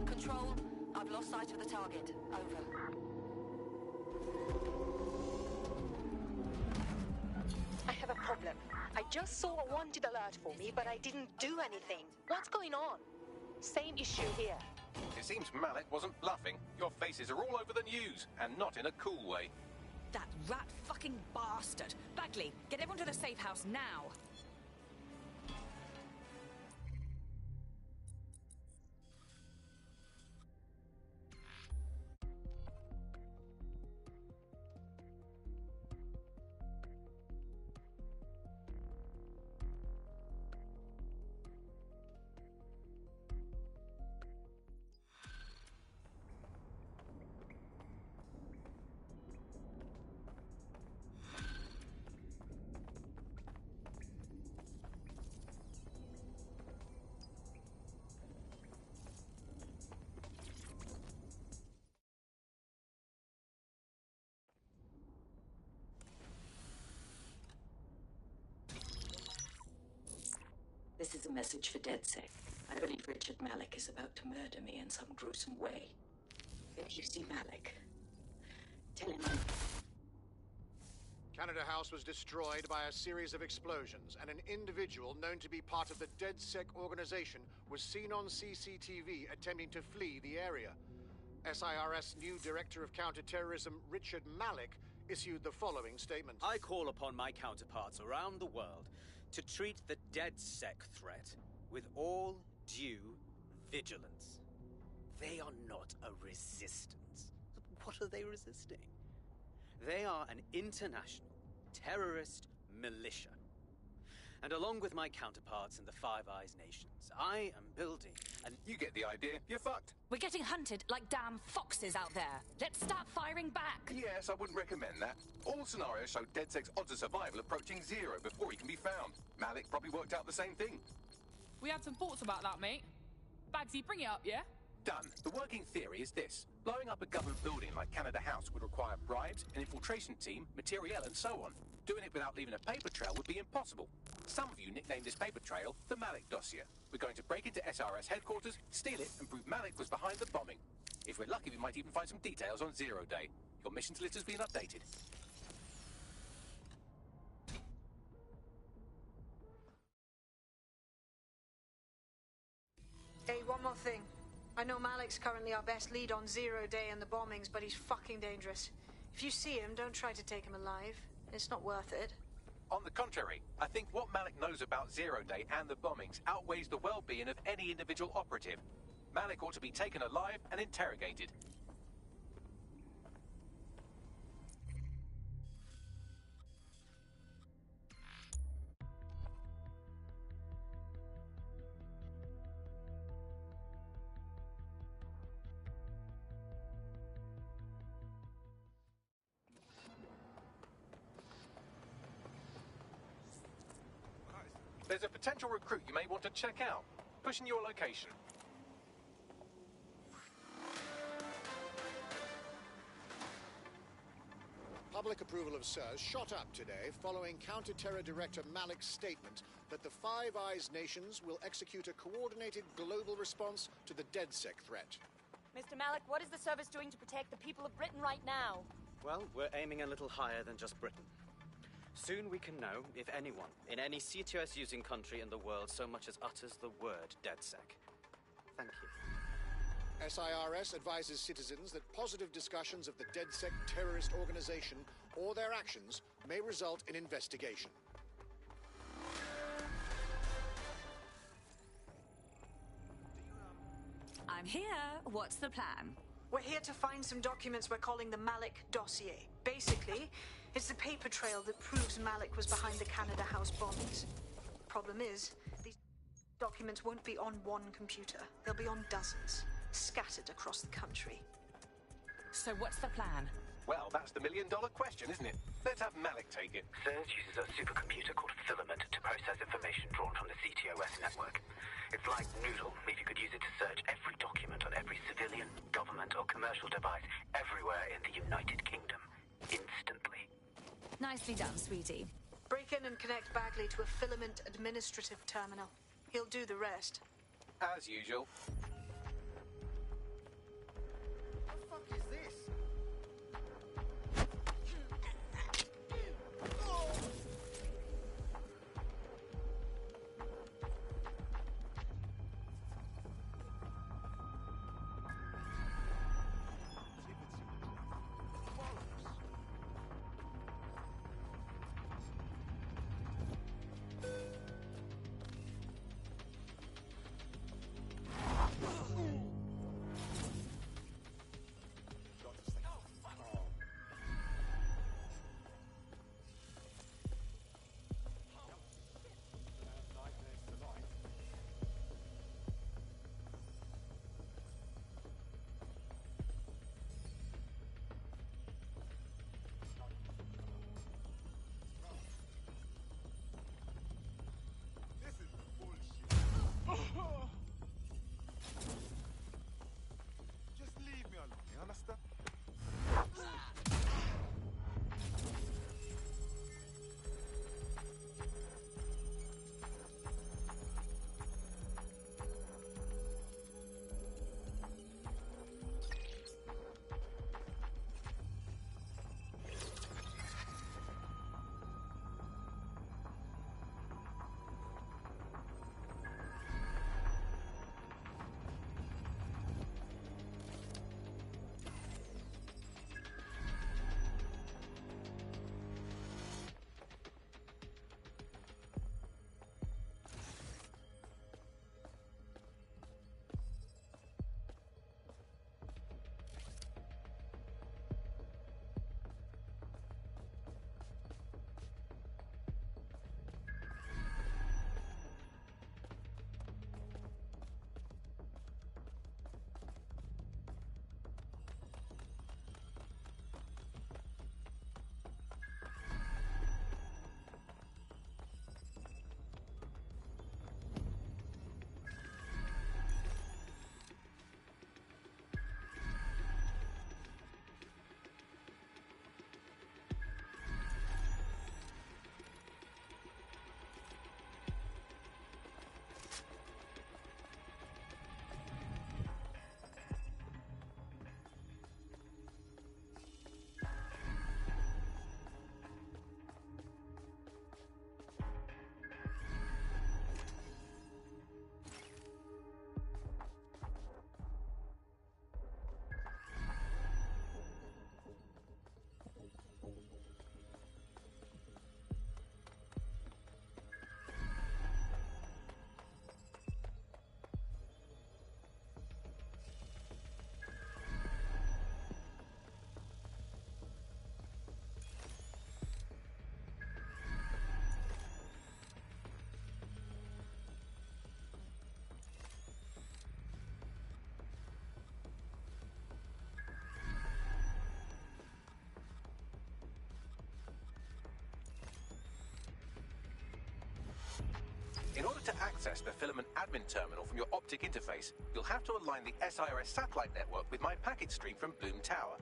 Control, I've lost sight of the target. Over. I have a problem. I just saw a wanted alert for me, but I didn't do anything. What's going on? Same issue here. It seems Malik wasn't bluffing. Your faces are all over the news, and not in a cool way. That rat fucking bastard. Bagley, get everyone to the safe house now. This is a message for DedSec. I believe Richard Malik is about to murder me in some gruesome way. If you see Malik, tell him Canada House was destroyed by a series of explosions, and an individual known to be part of the DedSec organization was seen on CCTV attempting to flee the area. SIRS new Director of Counterterrorism, Richard Malik, issued the following statement. I call upon my counterparts around the world to treat the DedSec threat with all due vigilance. They are not a resistance. What are they resisting? They are an international terrorist militia. And along with my counterparts in the Five Eyes nations, I am building an... You get the idea. You're fucked. We're getting hunted like damn foxes out there. Let's start firing back. Yes, I wouldn't recommend that. All scenarios show DedSec's odds of survival approaching 0 before he can be found. Malik probably worked out the same thing. We had some thoughts about that, mate. Bagsy, bring it up, yeah? Done. The working theory is this. Blowing up a government building like Canada House would require bribes, an infiltration team, materiel, and so on. Doing it without leaving a paper trail would be impossible. Some of you nicknamed this paper trail the Malik dossier. We're going to break into SRS headquarters, steal it, and prove Malik was behind the bombing. If we're lucky, we might even find some details on 0 Day. Your missions list has been updated. Hey, one more thing. I know Malik's currently our best lead on 0 Day and the bombings, but he's fucking dangerous. If you see him, don't try to take him alive. It's not worth it. On the contrary, I think what Malik knows about 0 Day and the bombings outweighs the well-being of any individual operative. Malik ought to be taken alive and interrogated. There's a potential recruit you may want to check out. Pushing your location. Public approval of SIRS shot up today following Counter-Terror Director Malik's statement that the Five Eyes nations will execute a coordinated global response to the DedSec threat. Mr. Malik, what is the service doing to protect the people of Britain right now? Well, we're aiming a little higher than just Britain. Soon we can know if anyone in any CTOS-using country in the world so much as utters the word DedSec. Thank you. SIRS advises citizens that positive discussions of the DedSec terrorist organization or their actions may result in investigation. I'm here. What's the plan? We're here to find some documents we're calling the Malik dossier. Basically, it's the paper trail that proves Malik was behind the Canada House bombings. Problem is, these documents won't be on one computer. They'll be on dozens, scattered across the country. So what's the plan? Well, that's the million-dollar question, isn't it? Let's have Malik take it. SIRS uses a supercomputer called Filament to process information drawn from the CTOS network. It's like Noodle, if you could use it to search every document on every civilian, government, or commercial device everywhere in the United Kingdom, instantly. Nicely done, sweetie. Break in and connect Bagley to a Filament administrative terminal. He'll do the rest. As usual. What the fuck is this? In order to access the filament admin terminal from your optic interface, you'll have to align the SIRS satellite network with my packet stream from Bloom Tower.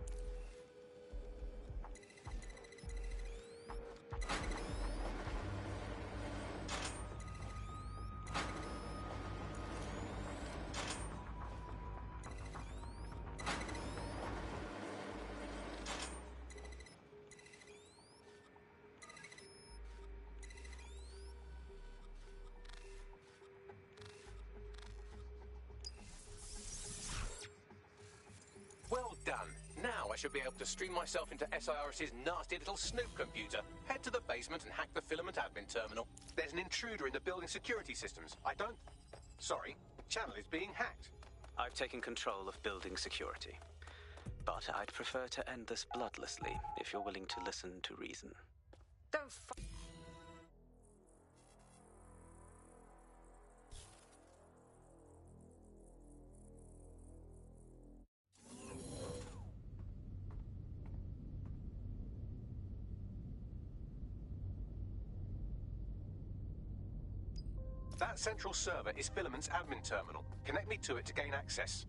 Well done. Now I should be able to stream myself into SIRS's nasty little snoop computer, head to the basement and hack the filament admin terminal. There's an intruder in the building security systems. Sorry, channel is being hacked. I've taken control of building security. But I'd prefer to end this bloodlessly, if you're willing to listen to reason. Don't That central server is Filament's admin terminal. Connect me to it to gain access.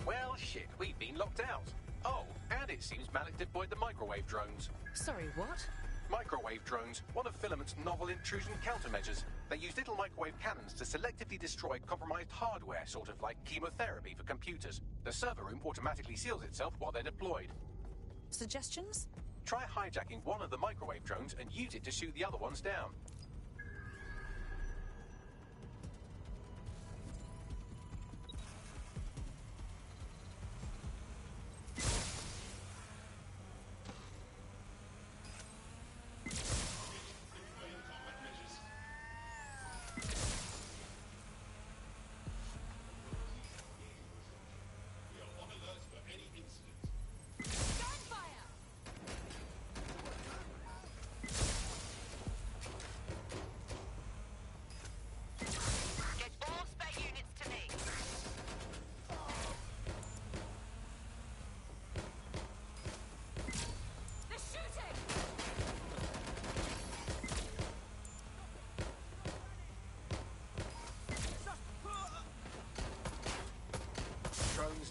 Well, shit, we've been locked out. Oh, and it seems Malik deployed the microwave drones. Sorry, what? Microwave drones, one of Filament's novel intrusion countermeasures. They use little microwave cannons to selectively destroy compromised hardware, sort of like chemotherapy for computers. The server room automatically seals itself while they're deployed. Suggestions? Try hijacking one of the microwave drones and use it to shoot the other ones down.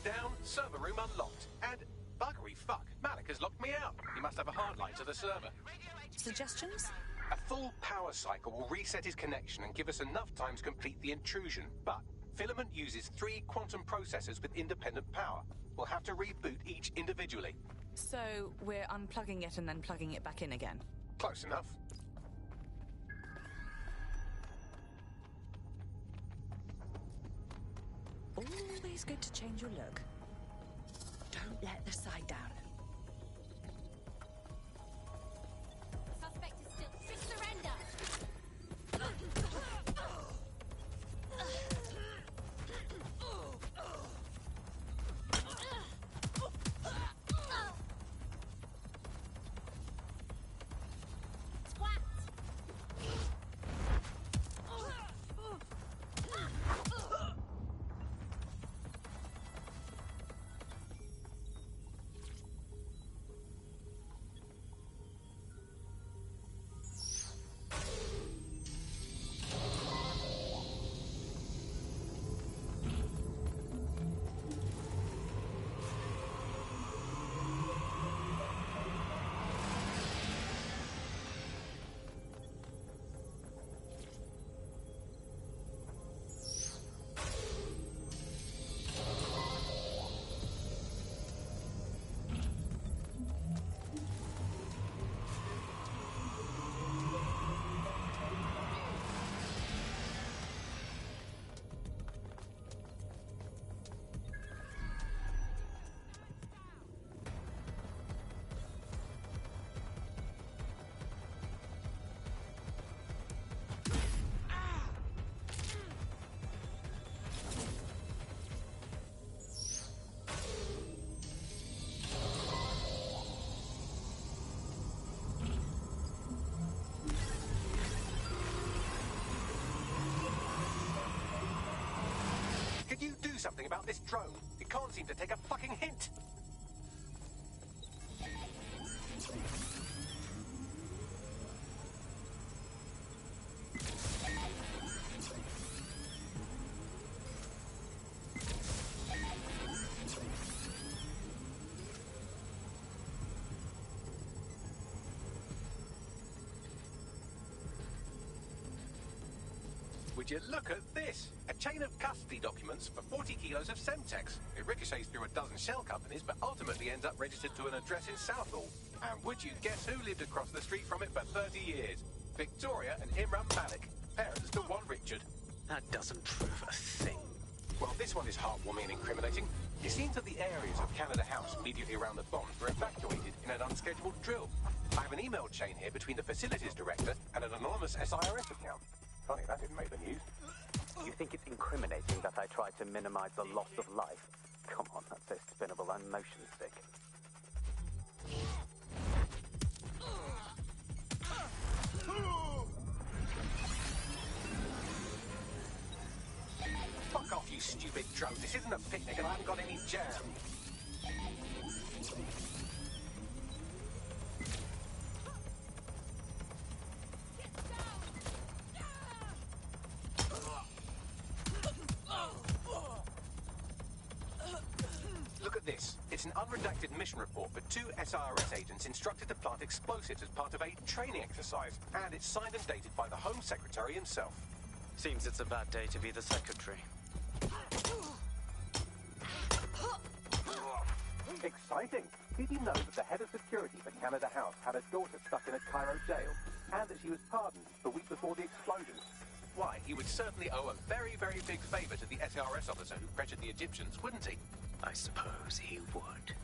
Down, server room unlocked, and buggery fuck, Malik has locked me out. He must have a hard line to the server. Suggestions? A full power cycle will reset his connection and give us enough time to complete the intrusion. But Filament uses 3 quantum processors with independent power. We'll have to reboot each individually. So we're unplugging it and then plugging it back in again? Close enough. Always good to change your look. Don't let the side down. Suspect is still... Surrender! something about this drone. It can't seem to take a fucking hint. Would you look at this? A chain of custody documents for 40 kilos of Semtex. It ricochets through a dozen shell companies, but ultimately ends up registered to an address in Southall. And would you guess who lived across the street from it for 30 years? Victoria and Imran Malik, parents to one Richard. That doesn't prove a thing. Well, this one is heartwarming and incriminating. It seems that the areas of Canada House immediately around the bombs were evacuated in an unscheduled drill. I have an email chain here between the facilities director and an anonymous SIRS account. Funny, that didn't make the news. You think it's incriminating that I tried to minimize the loss of life? Come on, that's so spinnable and motion sick. Fuck off, you stupid drone. This isn't a picnic and I haven't got any jam. Look at this. It's an unredacted mission report for 2 SIRS agents instructed to plant explosives as part of a training exercise. And it's signed and dated by the Home Secretary himself. Seems it's a bad day to be the secretary. Exciting! Did you know that the head of security for Canada House had a daughter stuck in a Cairo jail, and that she was pardoned the week before the explosion? Why, he would certainly owe a very, very big favour to the SRS officer who pressured the Egyptians, wouldn't he? I suppose he would.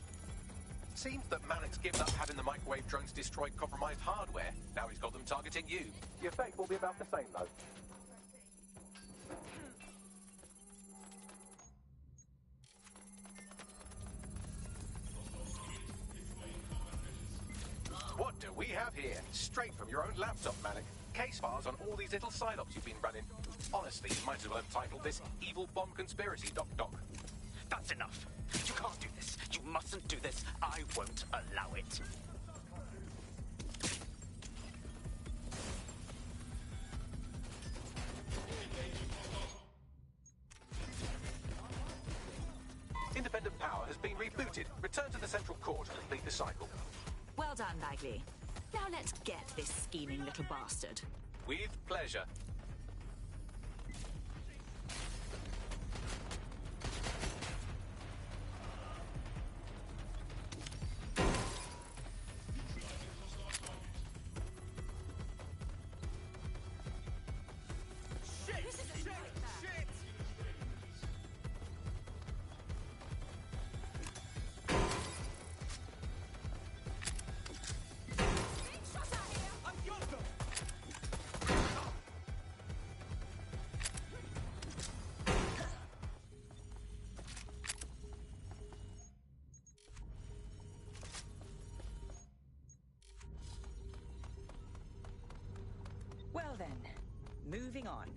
Seems that Malik's given up having the microwave drones destroy compromised hardware. Now he's got them targeting you. The effect will be about the same, though. What do we have here? Straight from your own laptop, Malik. Case files on all these little psyops you've been running. Honestly, you might as well have titled this Evil Bomb Conspiracy, Doc. That's enough. You can't do this. You mustn't do this. I won't allow it. Independent power has been rebooted. Return to the central core to complete the cycle. Well done, Bagley. Now let's get this scheming little bastard. With pleasure. Well then, moving on.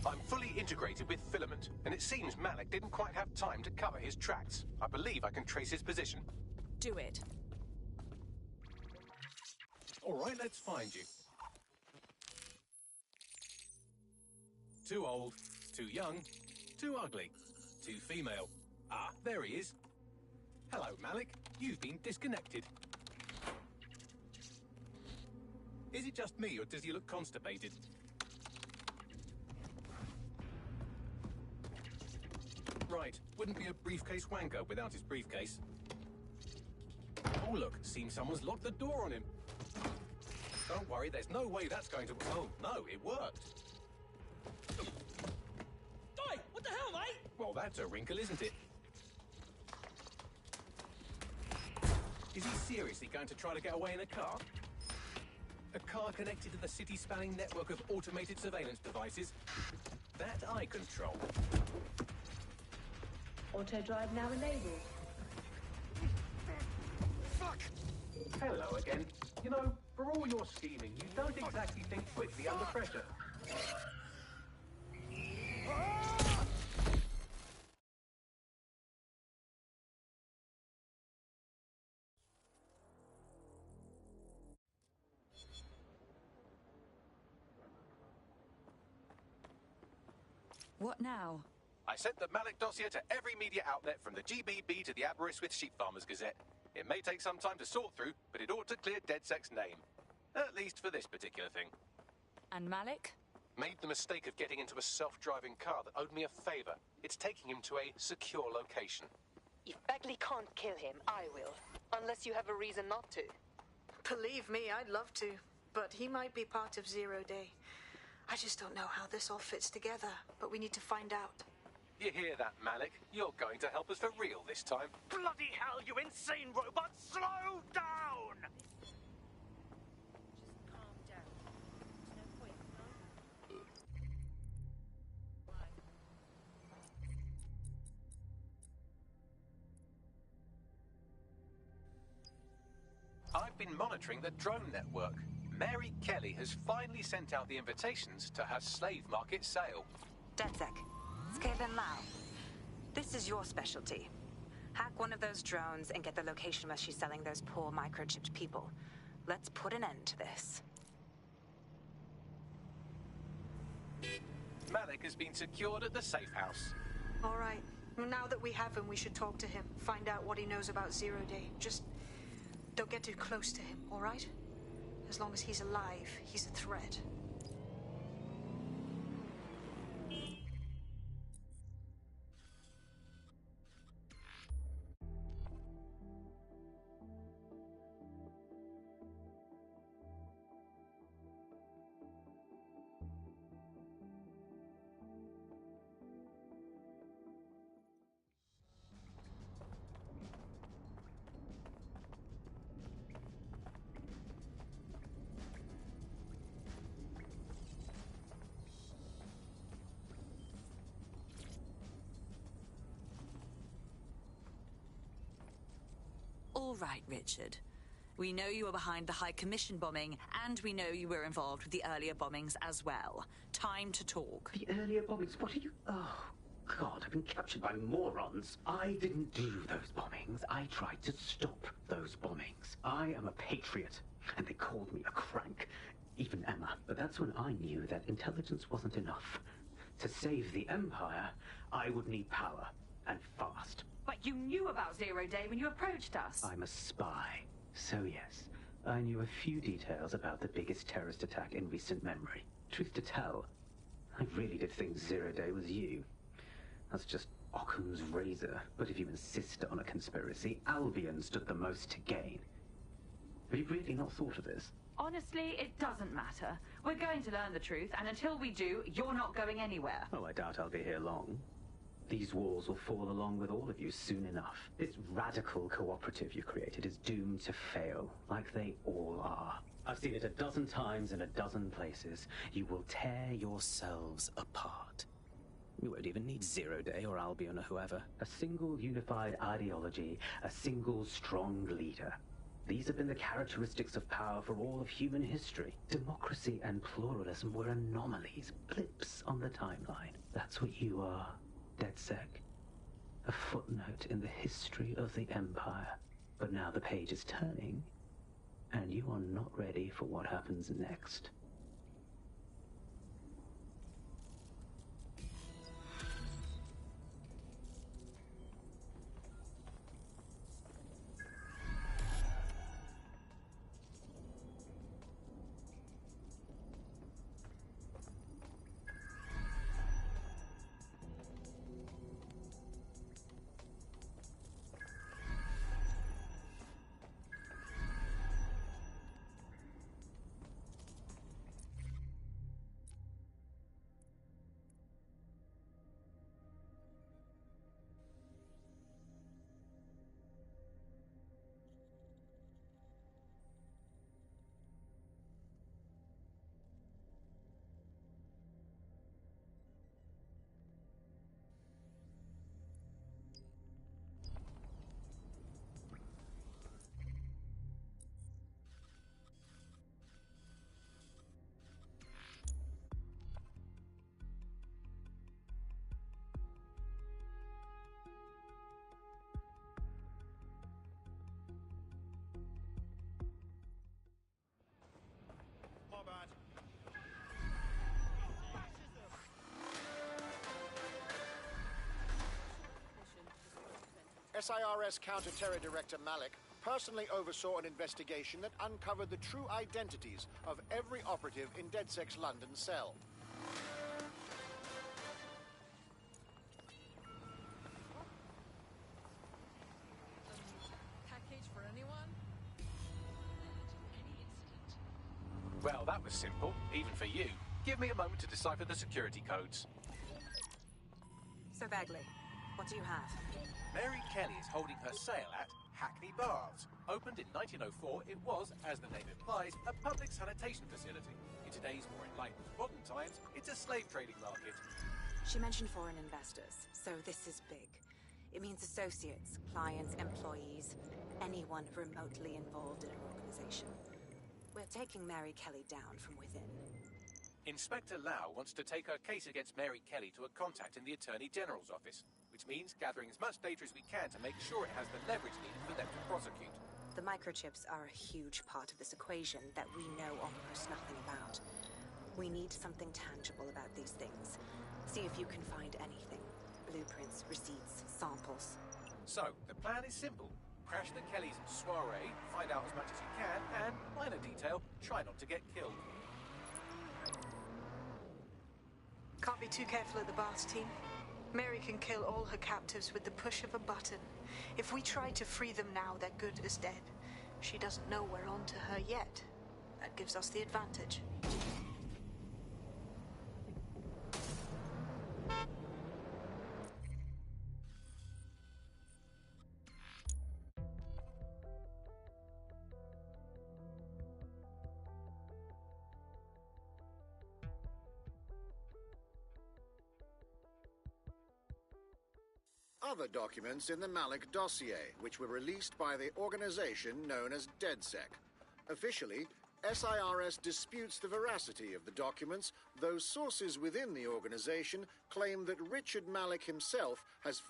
I'm fully integrated with Filament, and it seems Malik didn't quite have time to cover his tracks. I believe I can trace his position. Do it. All right, let's find you. Too old, too young, too ugly, too female. Ah, there he is. Hello, Malik. You've been disconnected. Is it just me, or does he look constipated? Right, wouldn't be a briefcase wanker without his briefcase. Oh look, seems someone's locked the door on him. Don't worry, there's no way that's going to... Oh, no, it worked. Oi, what the hell, mate? Well, that's a wrinkle, isn't it? Is he seriously going to try to get away in a car? A car connected to the city-spanning network of automated surveillance devices that I control. Auto drive now enabled. Fuck! Hello again. You know, for all your scheming, you don't exactly think quickly under pressure. What now? I sent the Malik dossier to every media outlet from the GBB to the Aberystwyth Sheep Farmers Gazette. It may take some time to sort through, but it ought to clear DedSec's name. At least for this particular thing. And Malik? Made the mistake of getting into a self-driving car that owed me a favor. It's taking him to a secure location. If Bagley can't kill him, I will. Unless you have a reason not to. Believe me, I'd love to. But he might be part of Zero Day. I just don't know how this all fits together, but we need to find out. You hear that, Malik? You're going to help us for real this time. Bloody hell, you insane robot! Slow down! Just calm down. There's no point, huh? I've been monitoring the drone network. Mary Kelly has finally sent out the invitations to her slave market sale. DedSec, it's Caitlin Lau. This is your specialty. Hack one of those drones and get the location where she's selling those poor microchipped people. Let's put an end to this. Malik has been secured at the safe house. All right. Now that we have him, we should talk to him. Find out what he knows about Zero Day. Just don't get too close to him, all right? As long as he's alive, he's a threat. All right, Richard. We know you were behind the High Commission bombing, and we know you were involved with the earlier bombings as well. Time to talk. The earlier bombings? What are you... Oh, God, I've been captured by morons. I didn't do those bombings. I tried to stop those bombings. I am a patriot, and they called me a crank. Even Emma. But that's when I knew that intelligence wasn't enough. To save the Empire, I would need power, and fast. But you knew about Zero Day when you approached us. I'm a spy. So yes, I knew a few details about the biggest terrorist attack in recent memory. Truth to tell, I really did think Zero Day was you. That's just Occam's razor. But if you insist on a conspiracy, Albion stood the most to gain. Have you really not thought of this? Honestly, it doesn't matter. We're going to learn the truth, and until we do, you're not going anywhere. Oh, I doubt I'll be here long. These walls will fall along with all of you soon enough. This radical cooperative you created is doomed to fail, like they all are. I've seen it a dozen times in a dozen places. You will tear yourselves apart. You won't even need Zero Day or Albion or whoever. A single unified ideology, a single strong leader. These have been the characteristics of power for all of human history. Democracy and pluralism were anomalies, blips on the timeline. That's what you are. DedSec, a footnote in the history of the Empire. But now the page is turning, and you are not ready for what happens next. SIRS Counter-Terror Director Malik personally oversaw an investigation that uncovered the true identities of every operative in DedSec's London cell. Package for anyone? Well, that was simple, even for you. Give me a moment to decipher the security codes. So, Bagley, what do you have? Mary Kelly is holding her sale at Hackney Baths. Opened in 1904, it was, as the name implies, a public sanitation facility. In today's more enlightened modern times, it's a slave trading market. She mentioned foreign investors, so this is big. It means associates, clients, employees, anyone remotely involved in her organization. We're taking Mary Kelly down from within. Inspector Lau wants to take her case against Mary Kelly to a contact in the Attorney General's office, which means gathering as much data as we can to make sure it has the leverage needed for them to prosecute. The microchips are a huge part of this equation that we know almost nothing about. We need something tangible about these things. See if you can find anything. Blueprints, receipts, samples. So, the plan is simple. Crash the Kellys' soiree, find out as much as you can, and, minor detail, try not to get killed. Can't be too careful at the Baths team. Mary can kill all her captives with the push of a button. If we try to free them now, they're good as dead. She doesn't know we're on to her yet. That gives us the advantage. Other documents in the Malik dossier, which were released by the organization known as DedSec. Officially, SIRS disputes the veracity of the documents, though sources within the organization claim that Richard Malik himself has